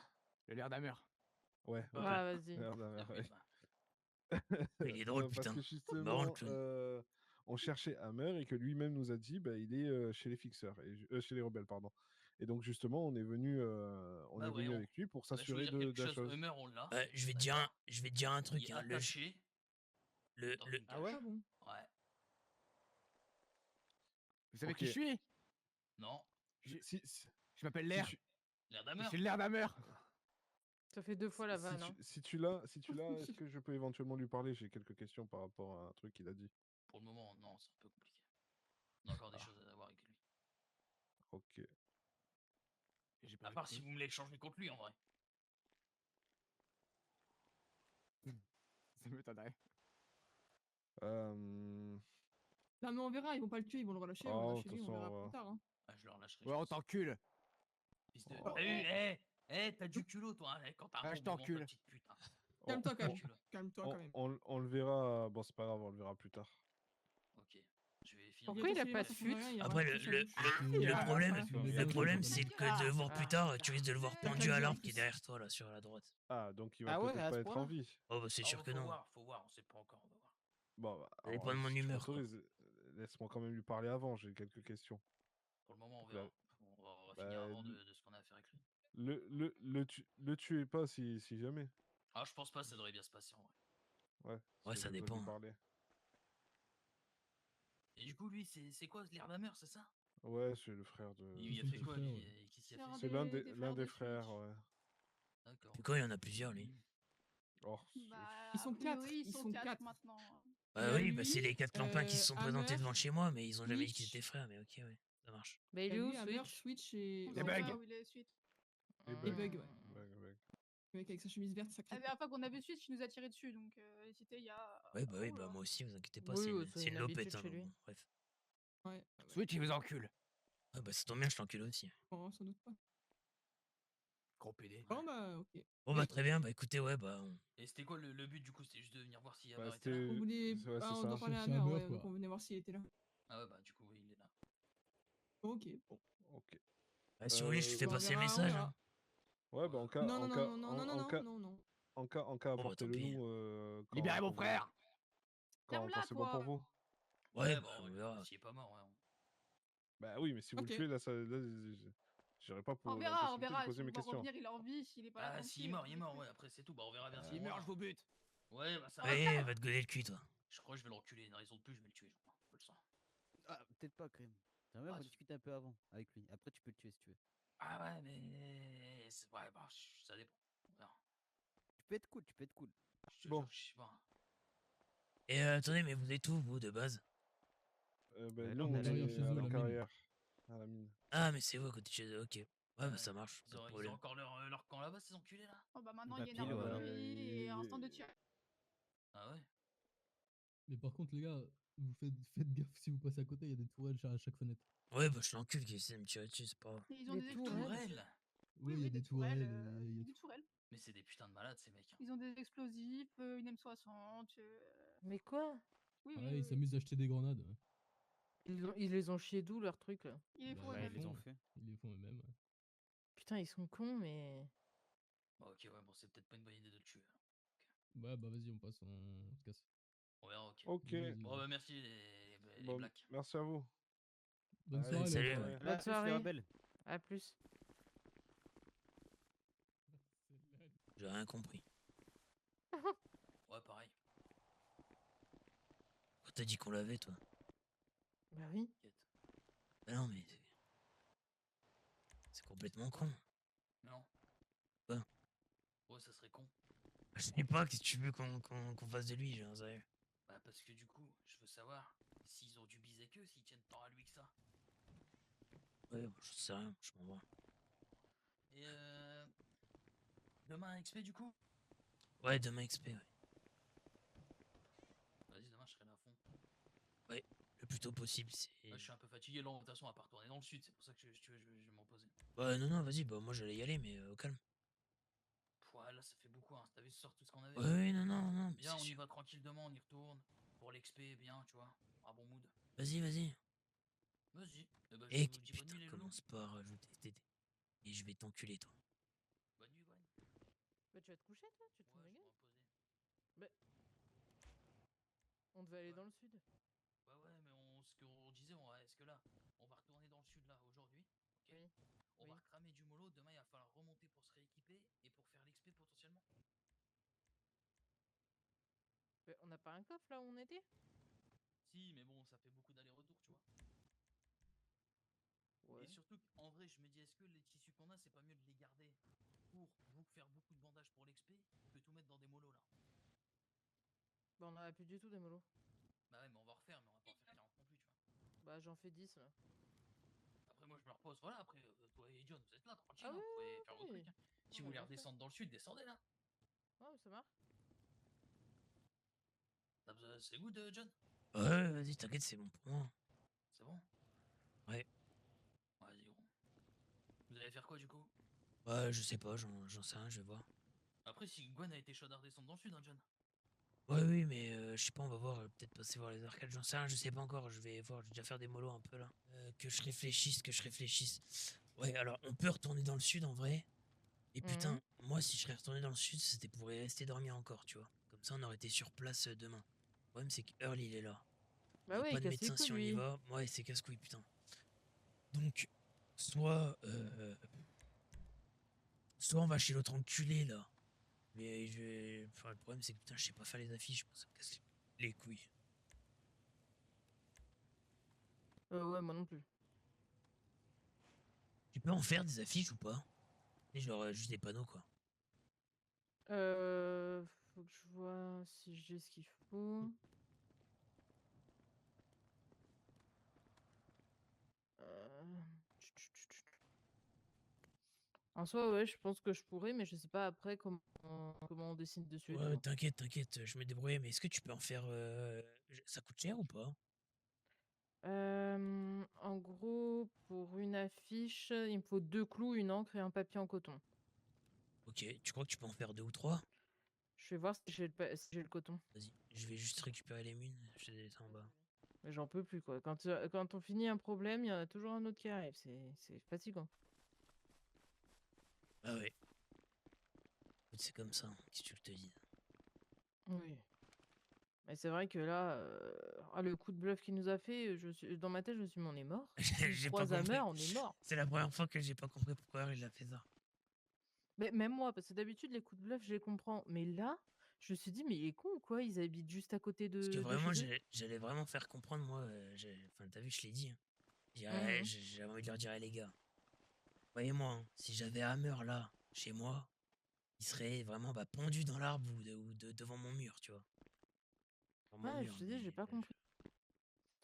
Le l'air d'Hammer. Ouais, Ouais. ok. Ah, vas-y. Frère d'Hammer, Ah, ouais. Il est drôle, Parce putain. que Marrant, justement, le clown. on cherchait Hammer et que lui-même nous a dit, bah, il est chez les fixeurs, chez les rebelles, pardon. Et donc justement, on est venu Bah ouais, on- avec lui pour Bah, je veux s'assurer dire de quelque la chose. chose. Hummer, on l'a. Ouais, je vais te dire un truc. Il est Hein, attaché le, dans le, une Ah cage. ouais? pas bon. Ouais. Vous savez Ok. qui je suis? Non. Je m'appelle si l'air. tu- L'air Je d'Hammer. suis l'air d'Hammer. Ça fait 2 fois la vanne. Hein. si tu l'as, est-ce que je peux éventuellement lui parler? J'ai quelques questions par rapport à un truc qu'il a dit. Pour le moment, non, c'est un peu compliqué. On a encore des Ah. choses à voir avec lui. Ok. J'ai pas À part si vous me l'échangez contre lui en vrai. Ça m'étonnerait. Euh, Non, mais on verra, ils vont pas le tuer, ils vont le relâcher, on Oh, le de lâcher toute lui, on façon, verra ouais. plus tard. Hein. Ah, je le relâcherai. Ouais, on t'encule. Fils de. Oh. T'as du culot toi, hein, quand t'as Ah, un je bon moment, t'encule. ta petite pute. Hein. Calme-toi quand on- même. Calme-toi quand même. on le verra. Bon, c'est pas grave, on le verra plus tard. Ok. Je vais finir. Pourquoi il a Attention, pas de ça fut? rien, il Après, rate sa douche. le Ah, problème, ah, ah, le problème, ah, c'est que de le voir plus tard, tu risques de le voir Ah. pendu à l'arbre en qui est plus. derrière toi là, sur la droite. Ah, donc il va Ah ouais, peut-être à pas ce être en point-là? vie. Oh, bah c'est sûr que non. Faut voir, on sait pas encore, on va voir. Bon, bah, Ça dépend alors, de mon si tu humeur, quoi. m'autorises, laisse-moi quand même lui parler avant. J'ai quelques questions. Pour le moment, on Donc là, verra. On va bah, finir avant de ce qu'on a à faire avec lui. le tuez pas si jamais. Ah, je pense pas, ça devrait bien se passer en vrai. Ouais. Ouais, parce que ça j'ai besoin de dépend. lui parler. Et du coup, lui, c'est quoi l'air d'Hammer, c'est ça? Ouais, c'est le frère de. Il a son fait petit quoi frère, lui? ouais. Et qu'est-ce qu'il C'est a un fait? C'est l'un des de frères, Switch. ouais. D'accord. Puis quoi, il y en a plusieurs, lui. Oh, Bah, Ils sont a priori, quatre, ils ils sont sont 4 quatre. maintenant. Bah Il y a oui, bah c'est lui, les 4 clampins qui se sont présentés Hammer, devant chez moi, mais ils ont jamais dit qu'ils Switch. étaient frères, mais ok, ouais, ça marche. Mais il Il y est a où, lui, Hammer, Switch? Switch et. On Et sait Bug. pas où il est suite. Et Et Bug. Bug, ouais. Bug. Le mec avec sa chemise verte, La sacré. dernière fois qu'on a vu Switch, il nous a tiré dessus, donc c'était il y a. Ouais, bah oui, oh bah là. moi aussi, vous inquiétez pas, Oui, c'est ouais, une, c'est c'est une une lopette, habitude hein, chez donc lui. bon, bref. Ouais, Switch, il vous encule. Ah bah ça tombe bien, je t'encule aussi. bon, sans doute pas. Gros PD. Bon, bah, ok. Bon bah très bien, bah écoutez, ouais, bah Et c'était quoi le but du coup? C'était juste de venir voir si Bah, Hammer était là? On voulait. Ouais, Ah, c'est on ça. doit parler à Chercher Hammer, Hammer, ouais, quoi. donc on venait voir s'il était là. Ah ouais, bah du coup, oui, il est là. Ok, bon. Ok. bah, si vous voulez, je Euh, fais Bon, on passer le verra, on message. verra. Hein. Ouais, bah en cas, Non, non, en non, cas, non, non, en, non, en non, cas, non, non. en cas, Bon, bah, apportez-le tant pis. nous Libérez mon frère. quand Ferme-la, c'est bon pour toi. vous. Ouais, bon, bah on verra. s'il est pas mort, ouais. Bah oui, mais si vous Ok. le tuez, là, j'aurais pas pour On la verra, possibilité de Si poser on mes va questions. revenir, il est en vie, s'il est pas là. Ah, tant s'il pis, est on mort, il est mort, détruit. ouais, après c'est tout, bah on verra bien S'il si meurt, je vous bute. Ouais, bah ça va. Ouais, va te goder le cul, toi. Je crois que je vais le reculer, une raison de plus, je vais le tuer, je crois. Je le sens. Ah, peut-être pas, Crème. J'aimerais Ah, qu'on tu- discute un peu avant avec lui. Après, tu peux le tuer si tu veux. Ah ouais, mais. Ouais, bah, ça dépend. On verra. Tu peux être cool, tu peux être cool. Je te Bon. jure, je sais pas. Et attendez, mais vous êtes où, vous, de base? Bah, là, nous, on on est derrière est chez eux, à la la mine. carrière. À la mine. Ah, mais c'est vous, à côté de chez eux, ok. Ouais, bah ça marche, Ils pas de ont problème. encore leur camp là-bas, ces enculés là? Oh bah maintenant Bah, il est pile, énervé voilà. contre lui et instant de tir. Ah ouais? Mais par contre, les gars, vous faites gaffe si vous passez à côté, il y a des tourelles à chaque fenêtre. Ouais, bah je l'encule qui essaie de me tirer dessus, c'est pas grave. Et ils ont Des des tourelles. Tourelle? Oui, il y a des tourelles. il y a des tout. tourelles. Mais c'est des putains de malades ces mecs. Hein. Ils ont des explosifs, une M60. Mais quoi? Oui, Ah oui, ouais, ils oui. s'amusent à acheter des grenades. Ouais. Ils les ont chiés d'où, leurs trucs, là? Il est Bah, fou Ouais, eux-mêmes. ils les ont fait. Ils les font eux-mêmes. Ouais. Putain, ils sont cons, mais... Bon, ok, ouais, bon, c'est peut-être pas une bonne idée de le tuer. Hein. Ouais, bah vas-y, on passe, on se casse. On verra, ok. Ok. Vas-y, Bon, vas-y. bah merci les Bon, blacks. merci à vous. Bonne Allez, soirée, salut, les gars. ouais. Là, Bonne les soirée. rebelles. À plus. J'ai rien compris. Ouais, pareil. Pourquoi t'as dit qu'on l'avait, toi? Bah oui. T'inquiète. Bah non, mais... C'est complètement con. Non. Quoi? Ouais, ça serait con. Je sais pas, qu'est-ce que tu veux qu'on fasse de lui, genre, sérieux? Bah, parce que du coup, je veux savoir s'ils ont du bise avec eux, s'ils tiennent tant à lui que ça. Ouais, bah, je sais rien, je m'en vois. Et demain, XP du coup? Ouais, demain XP, ouais. Vas-y, demain, je serai là à fond. le plus tôt possible. Je suis un peu fatigué, là, de toute façon, à part retourner dans le sud, c'est pour ça que je vais m'en poser. Bah non, non, vas-y, bah moi j'allais y aller, mais au calme. Ouais, là, ça fait beaucoup, hein. T'as vu ce soir tout ce qu'on avait? Ouais, non, non, non, mais Bien, c'est on y sûr. va tranquille demain, on y retourne. Pour l'XP, bien, tu vois. Un bon mood. Vas-y, vas-y. Vas-y. Eh ben, je Et vous dis bonne putain, nuit, les loulous. commence pas à rajouter TT. Et je vais t'enculer, toi. Bonne nuit, Gwen. Bah, tu vas te coucher, toi? Tu te fous de Ouais, ma je vais gueule? me reposer. On devait aller Ouais. dans le sud. Ouais, mais ce qu'on disait, est-ce que là, on va retourner dans le sud, là, aujourd'hui? Ok. Oui. On va Oui. recramer du mollo. Demain, il va falloir remonter pour se rééquiper et pour faire l'XP potentiellement. Mais on n'a pas un coffre là où on était? Si, mais bon, ça fait beaucoup d'allers-retours, tu vois. Ouais. Et surtout, en vrai, je me dis, est-ce que les tissus qu'on a, c'est pas mieux de les garder pour faire beaucoup de bandages pour l'XP que tout mettre dans des molos, là? Bah, on a plus du tout des molos. Bah ouais, mais on va refaire, mais on va pas en faire 40 non plus, tu vois. Bah, j'en fais 10 là. Après, moi, je me repose. Voilà, après, toi et John, vous êtes là, tranquille, Ah hein, oui, vous pouvez faire vos oui. trucs, hein. Si Non, vous mais voulez bien sûr. redescendre dans le sud, descendez là. Ouais, ça marche. C'est good, John? Ouais, vas-y, t'inquiète, c'est bon pour moi. C'est bon? Ouais. Vas-y, gros. Vous allez faire quoi, du coup? Ouais, je sais pas, j'en sais rien, je vais voir. Après, si Gwen a été chaude à redescendre dans le sud, hein, John. Ouais, oui, mais je sais pas, on va voir, peut-être passer voir les arcades, j'en sais rien, je sais pas encore, je vais voir, je vais déjà faire des molos un peu là. Que je réfléchisse, que je réfléchisse. Ouais, alors on peut retourner dans le sud en vrai. Et putain, Mhm. moi si je serais retourné dans le sud, c'était pour y rester dormir encore, tu vois. Comme ça on aurait été sur place demain. Le problème c'est que Earl il est là. Il Bah y a ouais, pas il de casse les médecin couilles si on y lui. va. Ouais, c'est casse-couille, putain. Donc, soit, soit on va chez l'autre enculé là. Mais je vais. Enfin, le problème c'est que putain, je sais pas faire les affiches, moi, ça me casse les couilles. Ouais, moi non plus. Tu peux en faire des affiches ou pas? Et genre juste des panneaux quoi. Faut que je vois si j'ai ce qu'il faut. En soi, ouais, je pense que je pourrais, mais je sais pas après comment on dessine dessus et Ouais, tout. t'inquiète, t'inquiète, je me débrouille, mais est-ce que tu peux en faire. Ça coûte cher ou pas? En gros, pour une affiche, il me faut 2 clous, une encre et un papier en coton. Ok, tu crois que tu peux en faire 2 ou 3? Je vais voir si j'ai le coton. Vas-y, je vais juste récupérer les mines, je te laisse en bas. Mais j'en peux plus, quoi. Quand on finit un problème, il y en a toujours un autre qui arrive. C'est fatigant. Ah ouais. Écoute, c'est comme ça, hein, qu'est-ce que tu veux que je te dise? Oui. Mais c'est vrai que là, le coup de bluff qu'il nous a fait, dans ma tête, je me suis dit, mais on est mort. S'il J'ai pas croise Hammer, compris. on est mort. C'est la première fois que j'ai pas compris pourquoi il a fait ça. Mais même moi, parce que d'habitude, les coups de bluff, je les comprends. Mais là, je me suis dit, mais il est con ou quoi? Ils habitent juste à côté Parce que de vraiment, chez eux. j'allais vraiment faire comprendre, moi. Enfin, t'as vu, je l'ai dit, hein. Mhm. J'avais envie de leur dire, eh, les gars, voyez-moi, hein, si j'avais Hammer là, chez moi, il serait vraiment bah, pendu dans l'arbre devant mon mur, tu vois. Devant mon Ouais, je mur, te dis, mais. j'ai pas compris.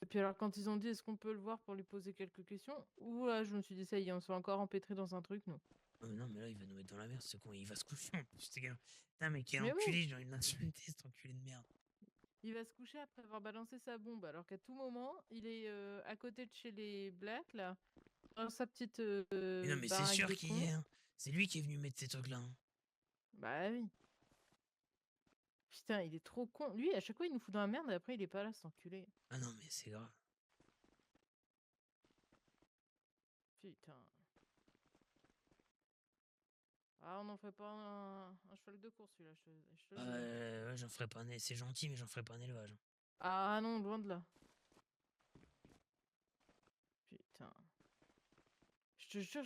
Et puis alors, quand ils ont dit, est-ce qu'on peut le voir pour lui poser quelques questions? Ouh là, je me suis dit, ça y est, on s'est encore empêtré dans un truc, nous. Non, mais là, il va nous mettre dans la merde, ce con. Il va se coucher en plus, ce gars. Putain, mais quel Mais oui, enculé, j'ai envie de l'insulter, cet enculé de merde. il va se coucher après avoir balancé sa bombe, alors qu'à tout moment, il est à côté de chez les Blacks, là, dans sa petite Mais non, mais c'est baraque sûr de qu'il y con. est, hein. C'est lui qui est venu mettre ces trucs-là, hein. Bah oui. Putain, il est trop con. Lui, à chaque fois, il nous fout dans la merde et après, il est pas là, cet enculé. Ah non, mais c'est grave. Putain. Ah, on n'en ferait pas un cheval de course, celui-là, je te le dis, hein. Ouais, j'en ferai pas un. C'est gentil, mais j'en ferai pas un élevage, hein. Ah non, loin de là. Putain. Je te jure,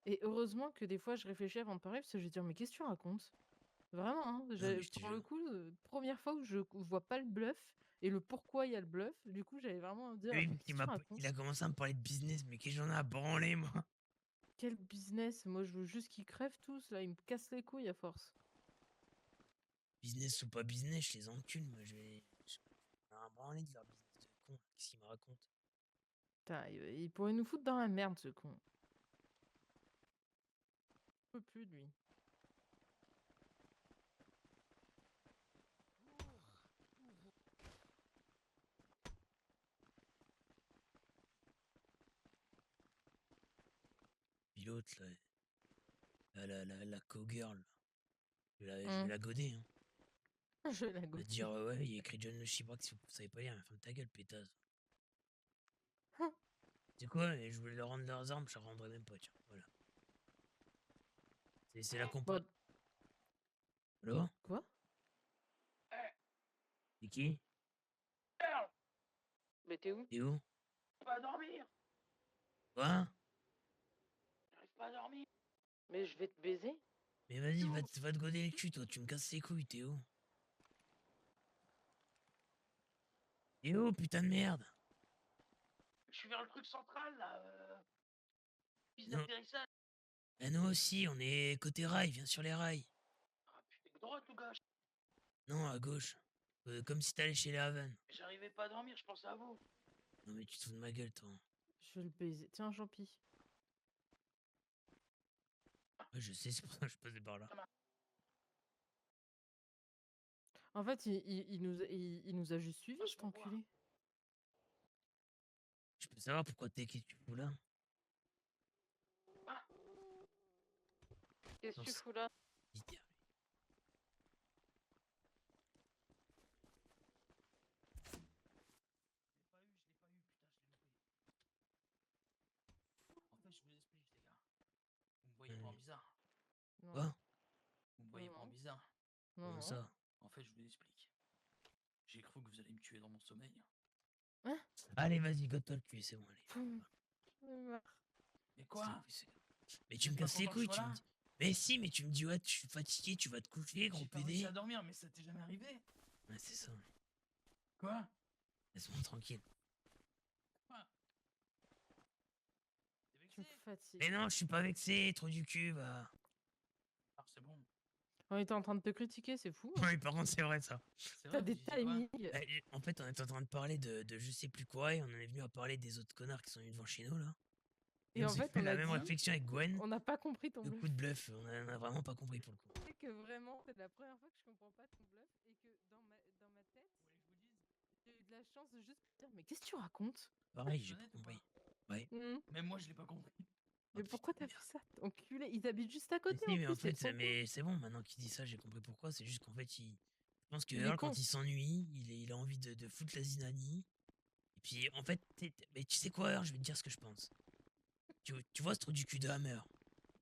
et heureusement que des fois, je réfléchis avant de parler, parce que je vais dire, mais qu'est-ce que tu racontes? Vraiment, hein, Non, mais je te pour le jure. coup, première fois où je vois pas le bluff et le pourquoi il y a le bluff, du coup, j'avais vraiment à me dire, Oui, mais qu'est-ce que tu racontes? il a commencé à me parler de business, mais qu'est-ce que j'en ai à branler, moi? Quel business? Moi, je veux juste qu'ils crèvent tous, là, ils me cassent les couilles à force. Business ou pas business, je les encule, moi, je vais un branler de leur business de con. Qu'est-ce qu'il me raconte? Putain, il pourrait nous foutre dans la merde, ce con. Je peux plus, lui. l'autre, là. La cowgirl. Je vais la goder, hein. Je la Je vais goûte. dire, ouais, il y a écrit John Chibrax, si vous savez pas lire, mais ferme ta gueule, pétasse. C'est quoi? Et je voulais leur rendre leurs armes, je leur rendrai même pas, tiens. Voilà. C'est la compa. Bon, Allô? quoi? C'est qui? Mais t'es où? T'es où? Pas à dormir. Quoi? J'arrive pas à dormir. Mais je vais te baiser? Mais vas-y, va te goder le cul, toi, tu me casses les couilles, t'es où? T'es où, putain de merde? Je suis vers le truc central, là. Piste Non. d'atterrissage. Ah, nous aussi, on est côté rail, viens sur les rails. Ah, putain, droite ou gauche? Non, à gauche. Comme si t'allais chez les Haven. J'arrivais pas à dormir, je pensais à vous. Non mais tu te fous de ma gueule, toi. Je vais le baiser. Tiens, Jean-Pi. Ouais, je sais, c'est pour ça que je passais par là. En fait, il nous a juste suivis, Ah, cet enculé. Je peux savoir pourquoi qu'est-ce que tu fous là? Qu'est-ce Non, que tu c'est- fous là? Dis-toi. En fait, je vous explique, les gars. Vous me voyez pas en bizarre. Non. Quoi? Vous me voyez pas en Non. bizarre. Non, Comment non. ça? En fait, je vous explique. J'ai cru que vous allez me tuer dans mon sommeil. Allez, vas-y, gote-toi le cul, c'est bon, allez. Mais quoi? Mais tu me Vous êtes pas casses les content que je couilles, sois tu me là dis. Mais si, mais tu me dis, ouais, je suis fatigué, tu vas te coucher, gros J'ai pas réussi PD. à dormir, mais ça t'est jamais arrivé. Ouais, c'est ça. Quoi? Laisse-moi tranquille. T'es Tu me vexé? fatigues. Mais non, je suis pas vexé, trop du cul, va. Alors c'est bon. On était en train de te critiquer, c'est fou. Hein. Oui, par contre, c'est vrai ça. C'est T'as vrai, des vous disiez quoi? timings. En fait, on est en train de parler de je sais plus quoi et on en est venu à parler des autres connards qui sont venus devant chez nous là. Et on en s'est fait, fait on la a même dit, réflexion avec Gwen. on n'a pas compris ton Le bluff. coup de bluff, on a vraiment pas compris pour le coup. C'est que vraiment, c'est la première fois que je comprends pas ton bluff et que dans ma tête, j'ai eu de la chance de juste me dire, mais qu'est-ce que tu racontes? Pareil, j'ai pas Honnête ou compris. pas? Ouais. Même moi, je l'ai pas compris. Mais Oh, pourquoi putain t'as de fait ça, enculé? Ils habitent juste à Mais côté si, en mais plus, en fait, c'est mais c'est bon, maintenant qu'il dit ça, j'ai compris pourquoi. C'est juste qu'en fait, je pense que Il est Earl, con. quand il s'ennuie, il a envie de foutre la zinanie. Et puis, en fait, mais tu sais quoi, Earl, je vais te dire ce que je pense. Tu vois ce trou du cul de Hammer?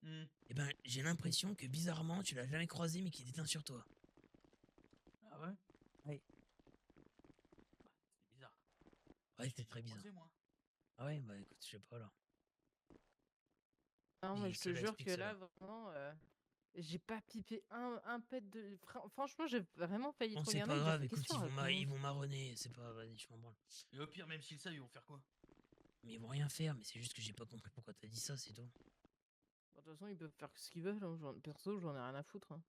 Eh ben, j'ai l'impression que bizarrement, tu l'as jamais croisé, mais qu'il déteint sur toi. Ah ouais? Ouais. Bah, c'est bizarre. Ouais, Je c'était l'ai très bizarre. croisé, moi. Ah ouais, bah écoute, je sais pas là. Non, mais Et je te cela jure explique que cela. là, vraiment, j'ai pas pipé un pet de. Franchement, j'ai vraiment failli Bon, te c'est regarder pas et me dire, grave, mais écoute, qu'est-ce que tu ils racontes? vont marronner, c'est pas, vas-y, je m'en branle. Et au pire, même s'ils savent, ils vont faire quoi? Mais ils vont rien faire, mais c'est juste que j'ai pas compris pourquoi t'as dit ça, c'est tout. Bon, de toute façon, ils peuvent faire ce qu'ils veulent. Hein. Perso, j'en ai rien à foutre. Hein.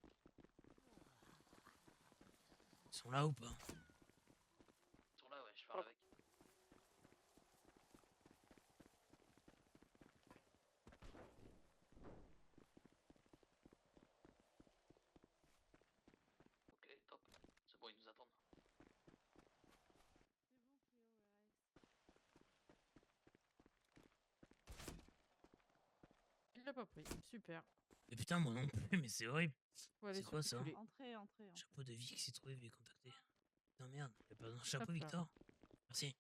Ils sont là ou pas? Ils sont là, ouais, je parle avec. Ok, top. C'est bon, ils nous attendent. Il l'a pas pris. Super. Mais putain, moi non plus, mais c'est horrible. Faut aller C'est quoi ça? circuler. Entrez, entrez. Chapeau de vie qui s'est trouvé, veuillez contacter. Putain, merde, y'a pas besoin de chapeau, Hop là. Victor? Merci.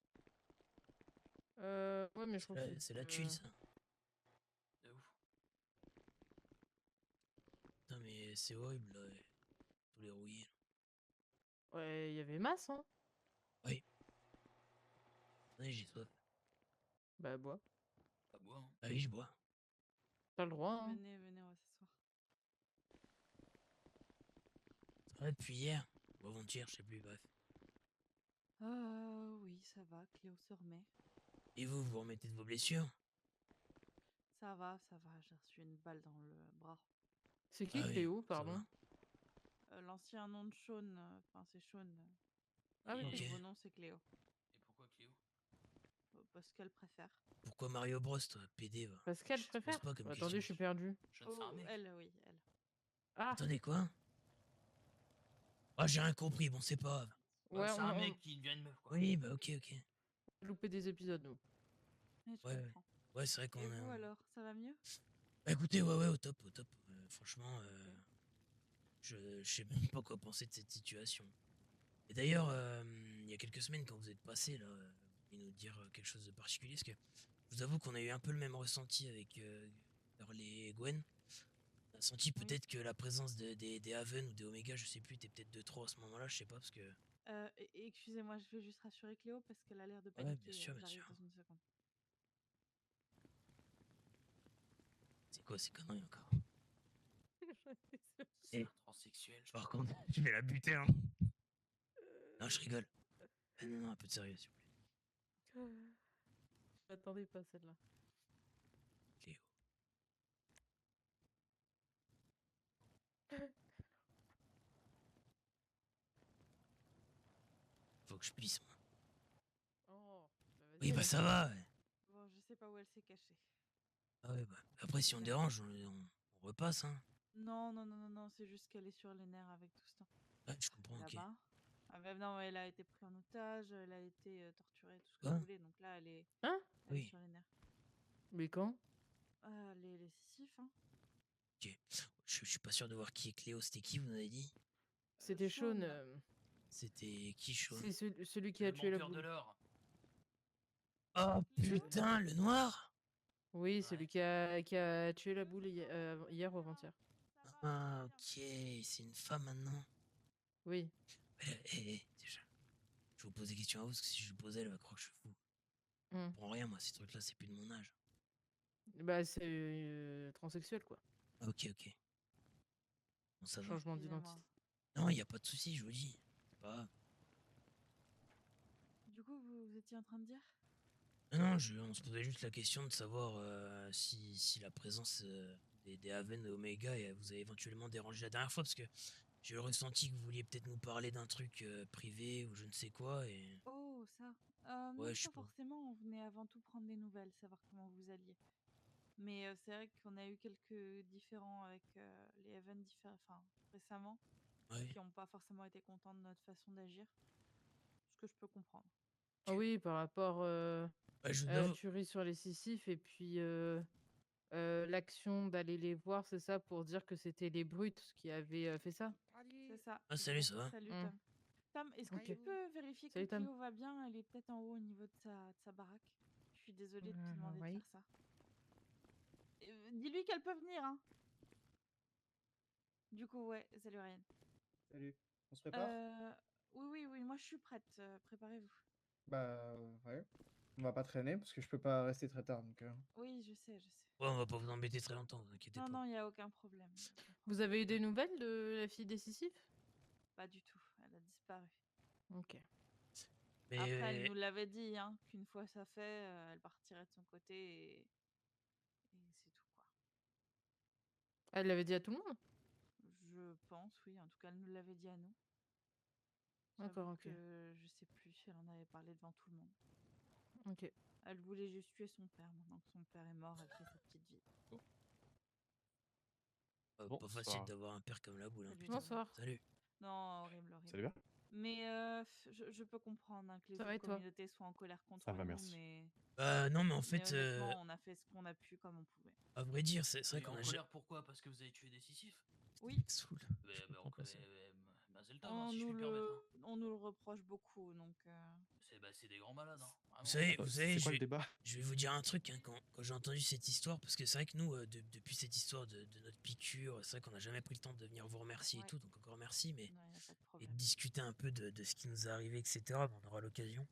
Ouais, mais je trouve que C'est la tuile, ça. De ouf. Putain, mais c'est horrible, là. Tous les rouillés. Ouais, il y avait masse, hein. Oui, j'ai soif. Bah, bois. Pas bois, hein. Ah oui, je bois. T'as le droit, hein. Venez, venez, on va s'asseoir. Ça va depuis hier. Ou avant-hier, je sais plus, bref. Oui, ça va, Cléo se remet. Et vous, vous remettez de vos blessures? Ça va, j'ai reçu une balle dans le bras. C'est qui Ah oui, Cléo, ça pardon? va. L'ancien nom de Sean, enfin c'est Sean. Ah oui, Le ok. nouveau nom c'est Cléo. Et pourquoi Cléo? Parce qu'elle préfère. Pourquoi Mario Bros, toi, PD, va? Parce qu'elle Je te pose préfère. pas comme Attendez, question. je suis perdu. Je viens de faire un mec. Elle, oui, elle. Ah, Attendez, quoi? Ah, j'ai rien compris, bon, c'est pas grave. Bah, ouais, c'est un on mec qui devient une meuf, quoi. Oui, bah ok, ok. a loupé des épisodes, nous. Mais je Ouais, comprends. Ouais, c'est vrai qu'on Et a... vous alors, ça va mieux? Bah écoutez, ouais, au top, au top. Franchement, je sais même pas quoi penser de cette situation. Et d'ailleurs, il y a quelques semaines, quand vous êtes passé, là, vous voulez nous dire quelque chose de particulier, parce que je vous avoue qu'on a eu un peu le même ressenti avec Hurley et Gwen. On a senti Oui. peut-être que la présence des Haven ou des Omega, je sais plus, était peut-être de trop à ce moment-là, je sais pas, parce que... Excusez-moi, je vais juste rassurer Cléo parce qu'elle a l'air de Ouais, paniquer. bien sûr, bien J'arrive sûr. dans une seconde. C'est quoi ces conneries encore? C'est Et un transsexuel. par contre, je vais la buter, hein. Non, je rigole. Non, un peu de sérieux, s'il vous plaît. Je m'attendais pas à celle-là. Cléo. Faut que je pisse, moi. Oh, Oui, bah ça va, ouais. Bon, je sais pas où elle s'est cachée. Ah ouais, bah. Après, si on dérange, on repasse, hein. Non, c'est juste qu'elle est sur les nerfs avec tout ce temps. Ouais, je comprends, ok. Là-bas. Ah bah non, elle a été prise en otage, elle a été torturée, tout ce que Quoi? vous voulez. Donc là, elle est Hein? elle est Oui. sur les nerfs. Mais quand? Les Sicifs, hein. Ok. Je suis pas sûr de voir qui est Cléo. C'était qui, vous m'avez dit? C'était Sean. Sean. C'était qui, Sean? C'est celui qui a Le tué la menteur de boule. l'or. Oh putain, le noir? Oui, Ouais. celui qui a tué la boule hier ou avant-hier. Ah, ok. C'est une femme maintenant. Oui. Déjà. Je vais vous poser des questions à vous, parce que si je vous posais, elle va croire que je suis fou. Hmm. Je comprends rien, moi, ces trucs-là, c'est plus de mon âge. Bah, c'est transsexuel, quoi. Ah, ok. Bon, ça va. Changement Excusez-moi. d'identité. Non, y a pas de souci, je vous dis. C'est pas grave. Du coup, vous étiez en train de dire? Non, on se posait juste la question de savoir si la présence des Haven et Omega vous a éventuellement dérangé la dernière fois, parce que j'ai ressenti que vous vouliez peut-être nous parler d'un truc privé ou je ne sais quoi, et... Oh, ça. Ouais, Non, je sais pas pas. forcément. On venait avant tout prendre des nouvelles, savoir comment vous alliez. Mais c'est vrai qu'on a eu quelques différends avec les Even récemment, Ouais. qui n'ont pas forcément été contents de notre façon d'agir. Ce que je peux comprendre. Ah oui, par rapport Ouais, je à vous la avoue. tuerie sur les Sicifs et puis l'action d'aller les voir, c'est ça, pour dire que c'était les brutes qui avaient fait ça? C'est ça. Ah, salut, ça va? Salut Hmm. Tom. Tom, est-ce que Ok. tu peux vérifier que Salut, Tom. Cléo va bien? Elle est peut-être en haut au niveau de sa baraque. Je suis désolée de te demander de Oui. faire ça. Dis-lui qu'elle peut venir, hein. Du coup, ouais, salut Ryan. Salut. On se prépare? Oui, moi je suis prête. Préparez-vous. Bah ouais. On va pas traîner parce que je peux pas rester très tard donc. Oui, je sais. Ouais, on va pas vous embêter très longtemps, vous inquiétez pas. Non, il n'y a aucun problème. Vous avez eu des nouvelles de la fille des Sicifs? Pas du tout. Elle a disparu. Ok. Mais Après, elle nous l'avait dit, hein, qu'une fois ça fait, elle partirait de son côté et c'est tout, quoi. Elle l'avait dit à tout le monde? Je pense, oui. En tout cas, elle nous l'avait dit à nous. D'accord, J'avoue ok. que je sais plus si elle en avait parlé devant tout le monde. Ok. Elle voulait juste tuer son père. Maintenant que son père est mort, elle fait sa petite vie. pas facile d'avoir un père comme la boule, hein, Salut, putain. Bonsoir. Salut. Non, horrible. Salut bien. Mais je peux comprendre, hein, que les Ça va autres et toi? communautés soient en colère contre Ça va, nous, merci. mais Non, mais en mais fait, honnêtement, on a fait ce qu'on a pu comme on pouvait. à vrai dire, c'est vrai Et qu'on en a... colère, pourquoi? Parce que vous avez tué des Sicifs? Oui, Il me saoule. Je Bah, comprends pas ça. Mazel tov, hein, si je puis me permettre. Hein. on nous le reproche beaucoup, donc C'est des grands malades. Hein. Vous Vraiment. savez, C'est quoi le débat? je vais vous dire un truc, hein, quand j'ai entendu cette histoire, parce que c'est vrai que nous, depuis cette histoire de notre piqûre, c'est vrai qu'on n'a jamais pris le temps de venir vous remercier et Ouais. tout, donc encore merci, mais non, il n'y a pas de et de problème. discuter un peu de ce qui nous est arrivé, etc. Bon, on aura l'occasion.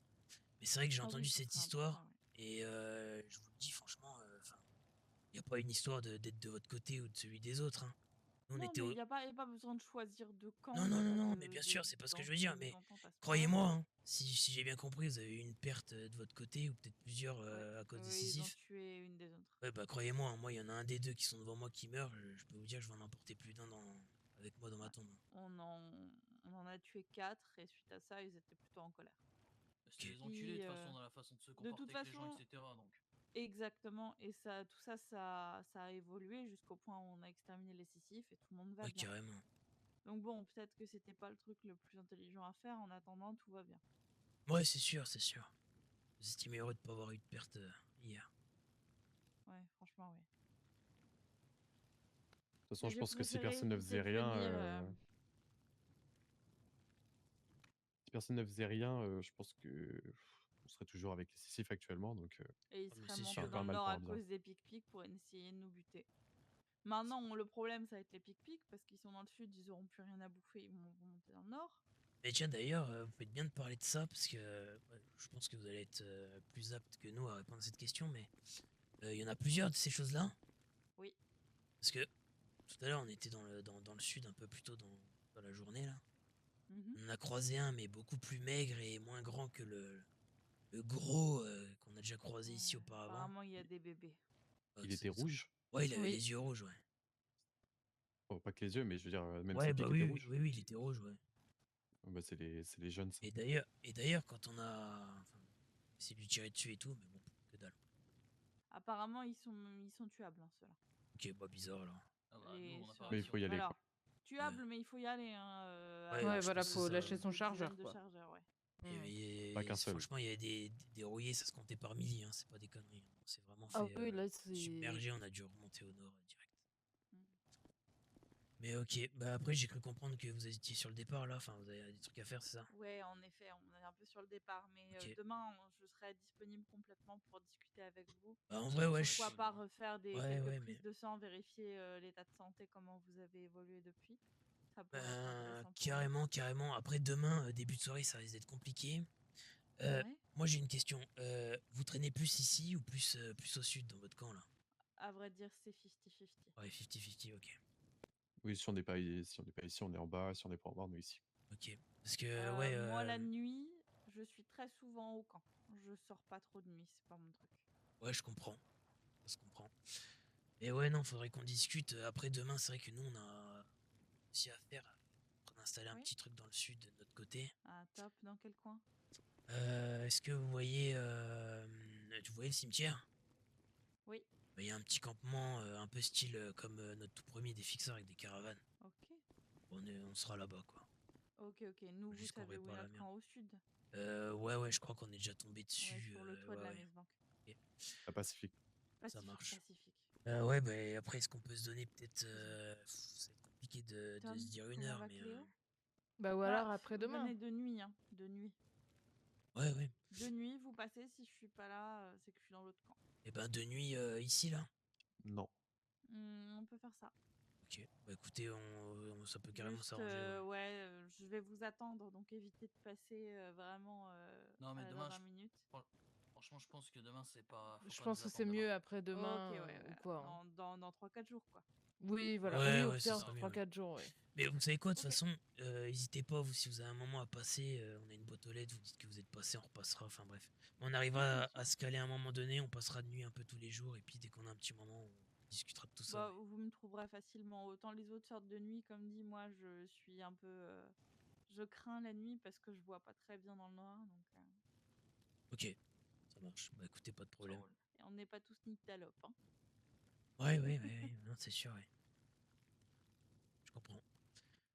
Mais c'est vrai que j'ai Ah oui, entendu ce cette serait histoire, important, ouais. et je vous le dis franchement, il n'y a pas une histoire d'être de votre côté ou de celui des autres. Hein. Nous, on Non, était mais au... il n'y a pas besoin de choisir de camp, Non, il n'y a pas non, mais bien sûr, c'est pas ce que je veux dire, mais d'entente à ce point-là. croyez-moi, hein, si j'ai bien compris, vous avez eu une perte de votre côté, ou peut-être plusieurs Ouais. à cause des Oui, ils ont Sicifs. tué une des autres. Ouais, bah croyez-moi, hein, moi, il y en a un des deux qui sont devant moi qui meurt, je peux vous dire que je vais en emporter plus d'un avec moi dans ma Ouais. tombe. On en a tué 4 et suite à ça, ils étaient plutôt en colère. C'est des enculés de toute façon Puis, dans la façon de se de comporter toute avec les gens, façon, etc. Donc. exactement. Et ça, tout ça, ça a évolué jusqu'au point où on a exterminé les Sicifs et tout le monde va Ouais, bien. carrément. Donc bon, peut-être que c'était pas le truc le plus intelligent à faire. En attendant, tout va bien. Ouais, c'est sûr, c'est sûr. Vous estimez heureux de pas avoir eu de perte hier. Ouais, franchement, ouais. façon, je J'ai pense que si préféré personne ne éviter faisait de rien, venir. si personne ne faisait rien, je pense que on serait toujours avec les Sicifs actuellement, donc Et il Ah, mais serait c'est monté sûr. dans pas le mal nord pour à un bien. cause des pic-pics pour essayer de nous buter. Maintenant, le problème, ça va être les pic-pics parce qu'ils sont dans le sud, ils auront plus rien à bouffer, ils vont monter dans le nord. Mais tiens, d'ailleurs, vous faites bien de parler de ça parce que je pense que vous allez être plus apte que nous à répondre à cette question, mais il y en a plusieurs de ces choses-là. Oui. Parce que tout à l'heure, on était dans le sud un peu plus tôt dans la journée, là. Mhm. On en a croisé un, mais beaucoup plus maigre et moins grand que le gros qu'on a déjà croisé ici auparavant. Apparemment, il y a des bébés. Ouais, Il était rouge? Ouais, il avait Oui. les yeux rouges, ouais. Oh, pas que les yeux, mais je veux dire, même Ouais, ses bah pics oui, étaient oui, rouges? oui, oui, il était rouge, ouais. Bah, c'est les jeunes, ça. Et d'ailleurs, quand on a enfin, essayé de lui tirer dessus et tout, mais bon, que dalle. Apparemment, ils sont tuables, hein, ceux-là. Ok, bah bizarre alors. Ah bah, nous, on n'a pas Mais il réussi, faut y aller, Alors, quoi. tuables, mais il faut y aller. Hein, Ouais, Ouais, je voilà, pense que faut ça. lâcher son des chargeur, dizaines de quoi. chargeurs, ouais. Pas qu'un seul. Franchement, il y a des rouillés, ça se comptait par milliers, hein, c'est pas des conneries. On s'est vraiment Ah fait oui, là, c'est. submerger, on a dû remonter au nord direct. Mm. Mais ok, bah après j'ai cru comprendre que vous étiez sur le départ là, enfin vous avez des trucs à faire, c'est ça? Ouais, en effet, on est un peu sur le départ, mais Ok. demain, je serai disponible complètement pour discuter avec vous. Bah, en vrai, ouais, Pourquoi pas refaire quelques ouais, prises mais de sang, vérifier l'état de santé, comment vous avez évolué depuis. Ça pourrait être ben, intéressant pour carrément, carrément. Après demain, début de soirée, ça risque d'être compliqué. Ouais. Moi j'ai une question. Vous traînez plus ici ou plus au sud dans votre camp là? À vrai dire, c'est 50-50. Ouais, 50-50, ok. Oui, si on n'est pas ici, on est en bas. Si on n'est pas en bas, on est ici. Ok. Parce que, ouais. Moi, la nuit, je suis très souvent au camp. Je sors pas trop de nuit, c'est pas mon truc. Ouais, je comprends. Ça se comprend. Et ouais, non, faudrait qu'on discute. Après, demain, c'est vrai que nous, on a aussi à faire d'installer un Oui. petit truc dans le sud de notre côté. Ah, top. Dans quel coin? Est-ce que vous voyez, tu voyez le cimetière? Oui. Il y a un petit campement un peu style comme notre tout premier des fixeurs avec des caravanes. Ok. On sera là-bas, quoi. Ok. Nous, vous Juste qu'on savez où est répare la notre merde. camp au sud? Ouais, je crois qu'on est déjà tombé dessus. Ouais, sur le toit de la maison banque. Ok. La Pacifique. Ça marche. Pacifique. Ouais, bah après, est-ce qu'on peut se donner peut-être. C'est compliqué de Tom, se dire une comment heure, va mais. Cléo? Bah, ou Bah, alors après-demain. venez de nuit, hein. De nuit. Ouais. De nuit, vous passez. Si je suis pas là, c'est que je suis dans l'autre camp. Et ben, de nuit, ici, là. Non. On peut faire ça. Ok. Bah écoutez, ça peut carrément Juste, s'arranger. Ouais. je vais vous attendre, donc évitez de passer vraiment Non, mais à la demain, dernière minute. franchement, je pense que demain, c'est pas. Faut Je pas pense nous que c'est attendre demain. mieux après-demain Ok, ouais, ou quoi. Hein. dans 3-4 jours, quoi. Oui, voilà. Ouais, Oui, au ouais, ce pire, sera mieux. 3-4 jours, oui. Mais vous savez quoi, de toute Ok. façon, n'hésitez pas, vous, si vous avez un moment à passer, on a une boîte aux lettres, vous dites que vous êtes passé, on repassera, enfin bref. On arrivera à se caler à un moment donné, on passera de nuit un peu tous les jours, et puis dès qu'on a un petit moment, on discutera de tout ça. Bah, vous me trouverez facilement. Autant les autres sortes de nuit, comme dit, moi, je suis un peu. Je crains la nuit parce que je vois pas très bien dans le noir, donc. Ok, ça marche. Bah écoutez, pas de problème. Et on n'est pas tous nyctalopes, hein. Ouais, non, c'est sûr, ouais. Je comprends.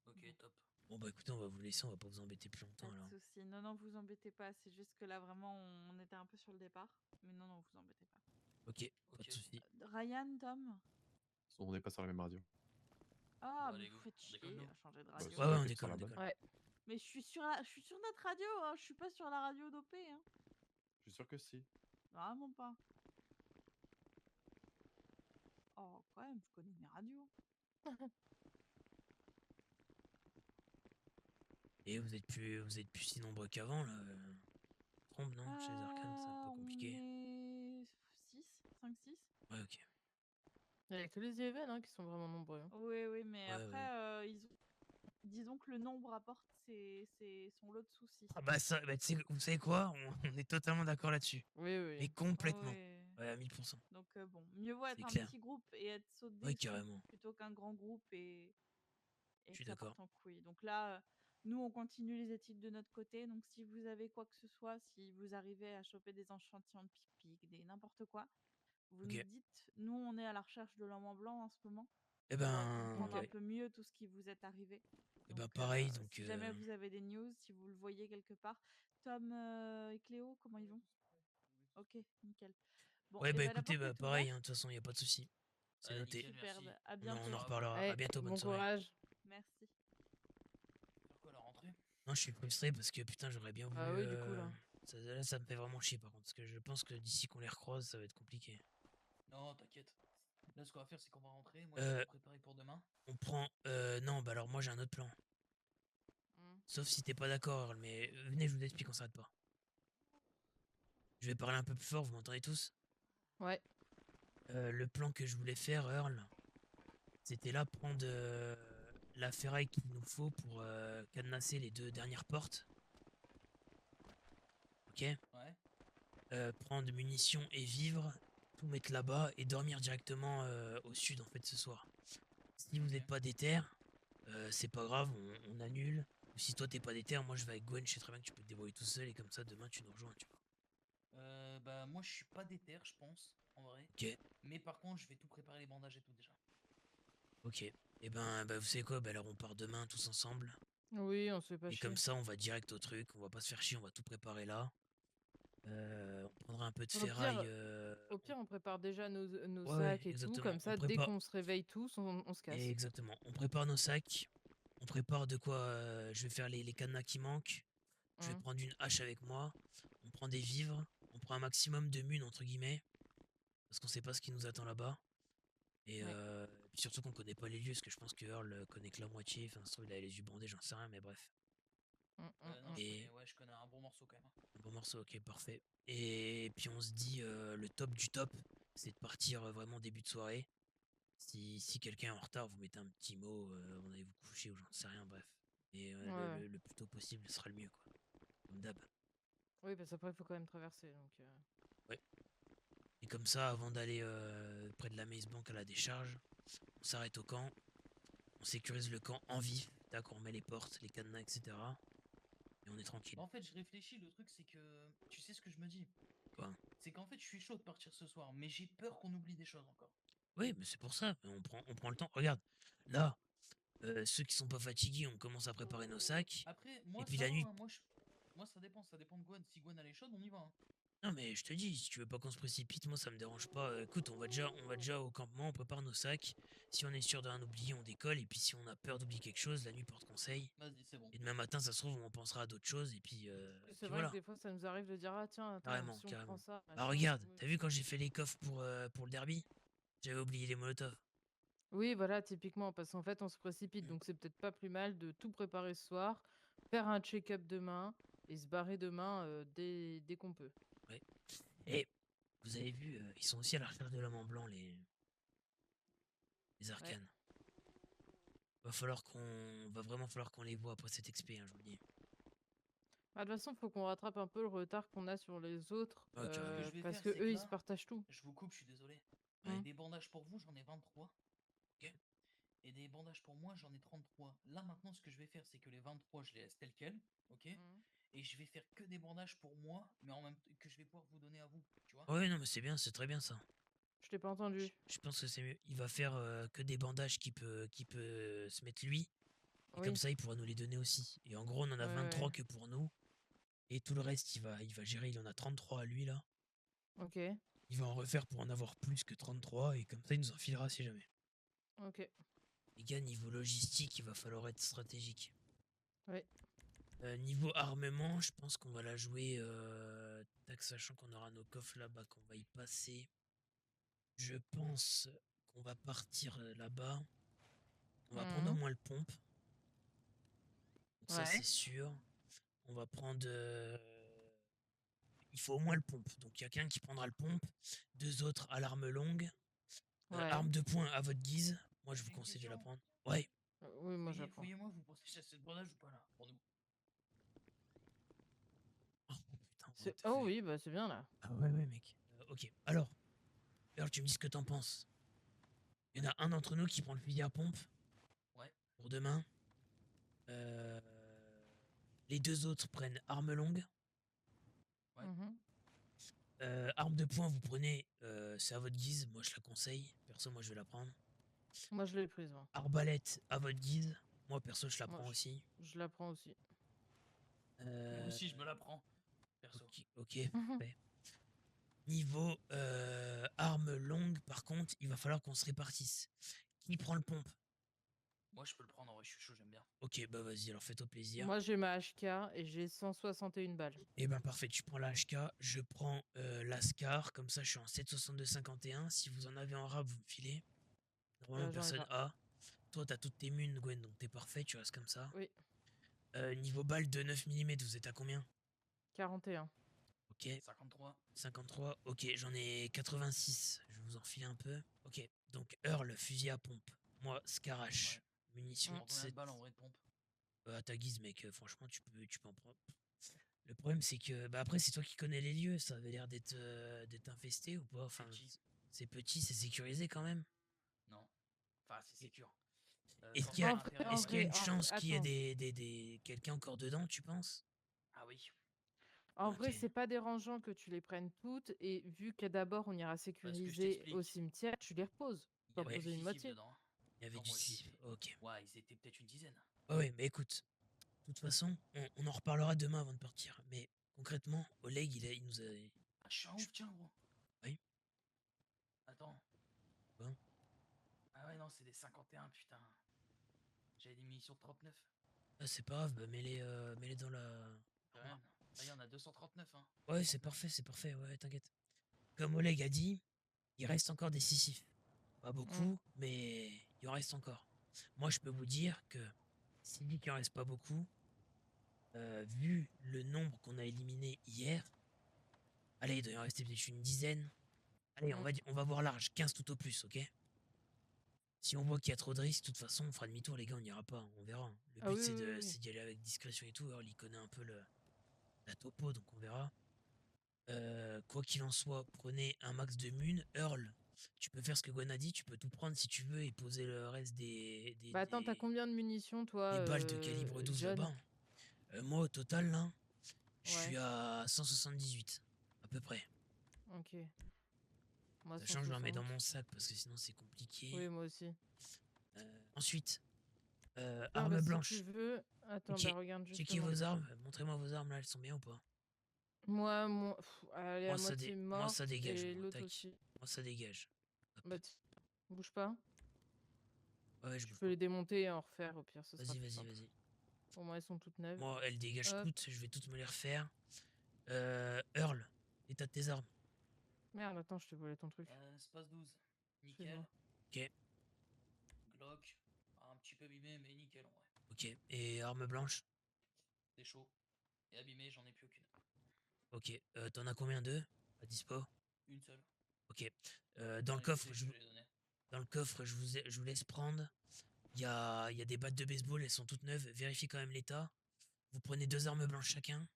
Ok, top. Bon bah écoutez, on va vous laisser, on va pas vous embêter plus longtemps Pas alors. de soucis. Non, vous embêtez pas. C'est juste que là, vraiment, on était un peu sur le départ. Mais non, vous embêtez pas. Ok, pas de soucis. Ryan, Tom? On n'est pas sur la même radio. Ah, Bah, mais les vous gars, faites on chier déconne, à nous. changer de Bah, radio. c'est Ouais, toi on qui es sur déconne, la on bonne. déconne. Ouais. Mais je suis sur notre radio, hein. Je suis pas sur la radio d'OP, hein. Je suis sûr que si. Vraiment pas. Oh, quand même, je connais mes radios. Et vous êtes plus si nombreux qu'avant là. Trompe, non? Chez les arcanes, c'est un peu compliqué. On est 6, 5-6. Ouais, ok. Il y a que les Even hein, qui sont vraiment nombreux. Hein. Oui, mais Ouais, après, disons que le nombre apporte son lot de soucis. Ah bah ça, vous savez quoi? On est totalement d'accord là-dessus. Oui. Mais complètement. Ouais. Ouais, à 1000%. Donc bon, mieux vaut être C'est un clair. petit groupe et être sauté Ouais, dessus carrément. plutôt qu'un grand groupe et Je que suis ça d'accord. parte en couille. Donc là, nous, on continue les études de notre côté. Donc si vous avez quoi que ce soit, si vous arrivez à choper des enchantillons de pic-pic, des n'importe quoi, vous nous Ok. dites. Nous, on est à la recherche de l'homme en blanc en ce moment. Eh Pour ben, comprendre un peu mieux tout ce qui vous est arrivé. Donc, pareil. Donc, si jamais vous avez des news, si vous le voyez quelque part. Tom et Cléo, comment ils vont? Ok, nickel. Bon, ouais, et bah la écoutez, porte est pareil. ouverte. De toute façon, y a pas de souci. C'est noté. nickel, Superbe. merci. À Non, bientôt. on en reparlera. Allez, À bientôt, bonne bon soirée. courage. Merci. Faire quoi, la rentrée? Non, je suis frustré parce que putain, j'aurais bien voulu. Ah oui, du coup, là. Là, ça me fait vraiment chier par contre. Parce que je pense que d'ici qu'on les recroise, ça va être compliqué. Non, t'inquiète. Là, ce qu'on va faire, c'est qu'on va rentrer. Moi, je Euh, vais me préparer pour demain. On prend. Non, bah alors moi j'ai un autre plan. Hmm. Sauf si t'es pas d'accord, Earl, mais venez, je vous explique, on s'arrête pas. Je vais parler un peu plus fort, vous m'entendez tous? Ouais. Le plan que je voulais faire, Earl, c'était là prendre la ferraille qu'il nous faut pour cadenasser les 2 dernières portes. Ok? Ouais. Prendre munitions et vivres, tout mettre là-bas et dormir directement au sud en fait ce soir. Si vous Ok. n'êtes pas déter, c'est pas grave, on annule. Ou si toi t'es pas déter, moi je vais avec Gwen, je sais très bien que tu peux te débrouiller tout seul et comme ça demain tu nous rejoins, tu vois. Bah, moi, je suis pas déter, je pense, en vrai. Ok, Mais par contre, je vais tout préparer les bandages et tout déjà. ok. Et ben, vous savez quoi, bah alors on part demain tous ensemble. Oui, on se fait pas Et chier. comme ça on va direct au truc, on va pas se faire chier, on va tout préparer là. On prendra un peu de Au ferraille. pire, Au pire, on prépare déjà nos Ouais, ouais, sacs et tout. exactement. Comme On ça, dès prépare. qu'on se réveille tous, on se casse. Exactement. On prépare nos sacs. On prépare de quoi je vais faire les cadenas qui manquent. Je vais Hum. prendre une hache avec moi. On prend des vivres. On prend un maximum de munes, entre guillemets. Parce qu'on sait pas ce qui nous attend là-bas. Et Ouais. puis surtout qu'on connaît pas les lieux. Parce que je pense que Earl connaît que la moitié. Enfin, ça se trouve, il a les yeux bandés, j'en sais rien, mais bref. Non, Et je connais un bon morceau quand même. Hein. un bon morceau, ok, parfait. Et puis on se dit, le top du top, c'est de partir vraiment début de soirée. Si quelqu'un est en retard, vous mettez un petit mot, on allait vous coucher ou j'en sais rien, bref. Et Ouais. le plus tôt possible sera le mieux, quoi. Comme d'hab. Oui, parce qu'après, il faut quand même traverser. Donc, Ouais. Et comme ça, avant d'aller près de la Maze Bank à la décharge, on s'arrête au camp, on sécurise le camp en vif, tac, on remet les portes, les cadenas, etc. Et on est tranquille. En fait, je réfléchis, le truc, c'est que. Tu sais ce que je me dis? Quoi? C'est qu'en fait, je suis chaud de partir ce soir, mais j'ai peur qu'on oublie des choses encore. Oui, mais c'est pour ça, on prend le temps. Regarde, là, ceux qui sont pas fatigués, on commence à préparer nos sacs. Après, Et moi, puis ça la va, nuit. hein, moi, ça dépend de Gwen. Si Gwen elle est chaude, on y va. Hein. Non mais je te dis, si tu veux pas qu'on se précipite, moi ça me dérange pas. Écoute, on va déjà au campement, on prépare nos sacs. Si on est sûr de rien oublier, on décolle. Et puis si on a peur d'oublier quelque chose, la nuit porte conseil. Vas-y, c'est bon. Et demain matin, ça se trouve, on pensera à d'autres choses. Et puis, c'est vrai voilà. que des fois, ça nous arrive de dire ah tiens, attends, Carrément, si on carrément. prend ça. Bah machin. regarde, Oui. t'as vu quand j'ai fait les coffres pour le derby? J'avais oublié les molotovs. Oui, voilà, typiquement, parce qu'en fait, on se précipite, donc c'est peut-être pas plus mal de tout préparer ce soir, faire un check-up demain et se barrer demain dès qu'on peut. Ouais. Et vous avez vu, ils sont aussi à la recherche de l'homme en blanc, les arcanes. Va vraiment falloir qu'on les voit après cette expé, hein, je vous le dis. Bah, de toute façon, il faut qu'on rattrape un peu le retard qu'on a sur les autres, Ouais, carrément. Ce que je vais parce faire, que c'est eux, que ils là, se partagent tout. je vous coupe, je suis désolé. Ouais. Des bandages pour vous, j'en ai 23. Ok. Et des bandages pour moi, j'en ai 33. Là, maintenant, ce que je vais faire, c'est que les 23, je les laisse tels quels. Ok. Et je vais faire que des bandages pour moi, mais en même temps que je vais pouvoir vous donner à vous. Tu vois? Ouais, non, mais c'est bien, c'est très bien ça. Je t'ai pas entendu. Je pense que c'est mieux. Il va faire que des bandages qui peut se mettre lui. Et comme Oui. ça, il pourra nous les donner aussi. Et en gros, on en a Ouais, 23 ouais. que pour nous. Et tout le reste, il va gérer. Il en a 33 à lui, là. Ok, Il va en refaire pour en avoir plus que 33. Et comme ça, il nous en filera si jamais. ok. Les gars, niveau logistique, il va falloir être stratégique. Ouais. Niveau armement, je pense qu'on va la jouer. Tac, sachant qu'on aura nos coffres là-bas, qu'on va y passer. Je pense qu'on va partir là-bas. On va prendre au moins le pompe. Donc ça, c'est Ouais. sûr. On va prendre... Il faut au moins le pompe. Donc il y a qu'un qui prendra le pompe. 2 autres à l'arme longue. Ouais. Arme de poing à votre guise. Moi, je vous Une conseille de la question. prendre. Ouais. Oui, moi j'apprends. Fouillez-moi, vous pensez que j'ai assez de bandage ou pas là? Pour nous. Oh putain, C'est- what the Oh fuck. oui, bah c'est bien là. Ah ouais, mec. Ok. Alors, tu me dis ce que t'en penses. Il y en a un d'entre nous qui prend le fusil à pompe. Ouais. Pour demain. Les 2 autres prennent arme longue. Ouais. Arme de poing, vous prenez, c'est à votre guise. Moi, je la conseille. Perso, moi, je vais la prendre. Moi je l'ai prise. Moi, Arbalète, à votre guise. Moi, perso, je la Moi, prends aussi. je la prends aussi. Moi aussi, je me la prends. Perso. Ok, parfait. Niveau arme longue, par contre, il va falloir qu'on se répartisse. Qui prend le pompe? Moi, je peux le prendre, ouais, je suis chaud, j'aime bien. Ok, bah vas-y, alors fais-toi plaisir. Moi, j'ai ma HK et j'ai 161 balles. Eh ben parfait, tu prends la HK, je prends la Scar, comme ça je suis en 7,62,51. Si vous en avez en rap, vous me filez. Normalement, J'en ai personne pas. a. Toi, t'as toutes tes munes, Gwen, donc t'es parfait, tu restes comme ça. Oui, Niveau balle de 9 mm, vous êtes à combien? 41. Ok, 53. 53. Ok, j'en ai 86. Je vais vous en filer un peu. Ok, donc Earl, fusil à pompe. Moi, Scarache. Ouais. Munitions Pour combien de 7. balles en vrai de pompe? À ta guise, mec, franchement, tu peux en prendre. Le problème, c'est que. Bah, après, c'est toi qui connais les lieux. Ça avait l'air d'être infesté ou pas? Enfin, c'est petit, c'est sécurisé quand même. Non. Enfin, c'est sécure. Est-ce Quand qu'il y a, on a intérêt à est-ce qu'il y a une rentrer- chance qu'il y ait attends. quelqu'un encore dedans, tu penses? Ah oui. En vrai, Ok. c'est pas dérangeant que tu les prennes toutes. Et vu que d'abord, on ira Parce que je sécuriser au t'explique. cimietière, tu les reposes. Il y Tu vas avait poser du une sissif moitié. dedans. Hein. Il y avait Quand du moi j'y ai 6. fait. Ok. Ouais, ils étaient peut-être une dizaine. Ouais, mais écoute. De toute façon, on en reparlera demain avant de partir. Mais concrètement, Oleg, il nous a. Ah, je suis un ouf, tiens, gros. Oui. Attends. Bon. Ah ouais, non, c'est des 51, putain. J'avais des munitions de 39. Ah, c'est pas grave, bah, mets-les dans la. Quand même. Ah, il y en a 239, hein. Ouais, c'est parfait, ouais, t'inquiète. Comme Oleg a dit, il reste encore des sissifs. Pas beaucoup, mais il en reste encore. Moi, je peux vous dire que s'il dit qu'il en reste pas beaucoup, vu le nombre qu'on a éliminé hier, allez, il doit y en rester peut-être une dizaine. Allez, on va voir large, 15 tout au plus, ok? Si on voit qu'il y a trop de risques, de toute façon, on fera demi-tour, les gars, on n'ira pas, on verra. Le Ah but, oui, c'est oui, oui. d'y aller avec discrétion et tout. Alors, il connaît un peu la topo, donc on verra. Quoi qu'il en soit, prenez un max de mun. Earl, tu peux faire ce que Gwen a dit, tu peux tout prendre si tu veux et poser le reste Bah attends, t'as combien de munitions, toi, des balles de calibre 12 John? là-bas. Moi, au total, là, je Ouais. suis à 178, à peu près. Ok. Moi, Sachant que je l'en mets 160. dans mon sac parce que sinon c'est compliqué. Oui, moi aussi. Ensuite, Tiens, arme bah, blanche. Si tu veux... Attends, Ok, bah regarde checkez justement. vos armes. Montrez-moi vos armes là, elles sont bien ou pas? Moi, elle est à Moi, moitié moi, morte ça dégage. et Moi, l'autre tac. aussi. Moi, ça dégage. Hop. Bah, bouge pas. Ouais, je Tu bouge peux pas. les démonter et en refaire au pire, ce sera Vas-y, plus vas-y, simple. vas-y. Au moins, elles sont toutes neuves. Moi, elles dégagent Hop. toutes. Je vais toutes me les refaire. Earl, état de tes armes. Merde, attends, je t'ai volé ton truc. Space 12. Nickel. Excuse-moi. Ok, Glock. Un petit peu abîmé, mais nickel en vrai. ok. Et arme blanche? C'est chaud. Et abîmé, j'en ai plus aucune. Ok. T'en as combien d'eux à dispo? Une seule. Ok. Dans le coffre, je vous laisse prendre. Il y a des battes de baseball, elles sont toutes neuves. Vérifiez quand même l'état. Vous prenez 2 armes blanches chacun.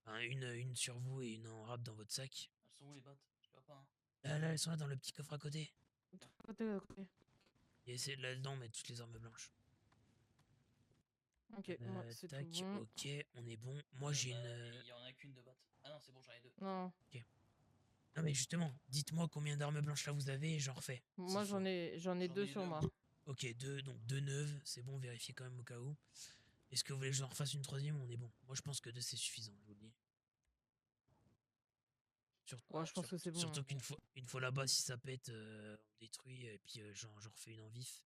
Enfin, une sur vous et une en rap dans votre sac. Elles sont où les battes? Je vois pas. Hein. Là, elles sont là dans le petit coffre à côté. À côté. Et c'est là-dedans, on met toutes les armes blanches. Ok, moi, c'est tac, tout bon. ok, on est bon. Moi, j'ai une. Il y en a qu'une de batte. Ah non, c'est bon, j'en ai deux. Non. Ok. Non, mais justement, dites-moi combien d'armes blanches là vous avez et j'en refais. Moi, j'en ai deux sur moi. Ok, donc 2 neuves, c'est bon, vérifiez quand même au cas où. Est-ce que vous voulez que j'en refasse une troisième ou on est bon? Moi, je pense que 2 c'est suffisant, je vous le dis. Ouais, je pense que c'est bon. Surtout qu'une fois là-bas, si ça pète, on détruit et puis j'en refais une en vif.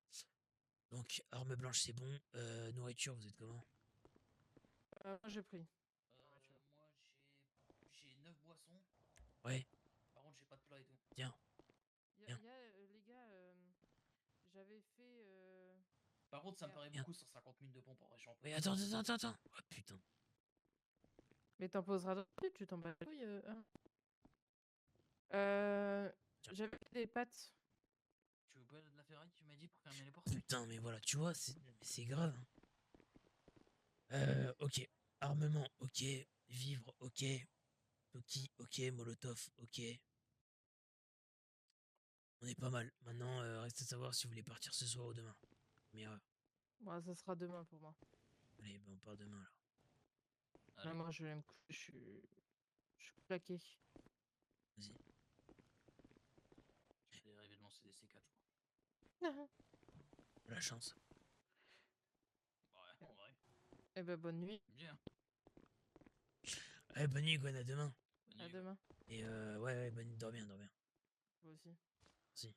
Donc, arme blanche, c'est bon. Nourriture, vous êtes comment? Moi, j'ai pris. Moi, j'ai 9 boissons. Ouais. Par contre, j'ai pas de plat et tout. Tiens. Les gars, j'avais fait. Par contre, ça me paraît beaucoup 150 000 de pompes en région. Mais attends. Oh putain. Mais t'en poseras d'autres, tu t'en bats les couilles. J'avais des pâtes. Tu veux pas de la ferraille, tu m'as dit, pour fermer les portes? Putain, mais voilà, tu vois, c'est grave. Ok. Armement, ok. Vivre, ok. Toki, ok. Molotov, ok. On est pas mal. Maintenant, reste à savoir si vous voulez partir ce soir ou demain. Ouais, ça sera demain pour moi. Allez, ben on part demain alors. Là, moi, je vais me coucher. Je suis claqué. Vas-y. J'ai rêvé de lancer des C4, je crois. La chance. Ouais, en vrai. Eh ben, bonne nuit. Bien. Allez, bonne nuit, Gwen, à demain. Bonne À demain. Et ouais, bonne nuit, dors bien, dors bien. Vous aussi. Merci.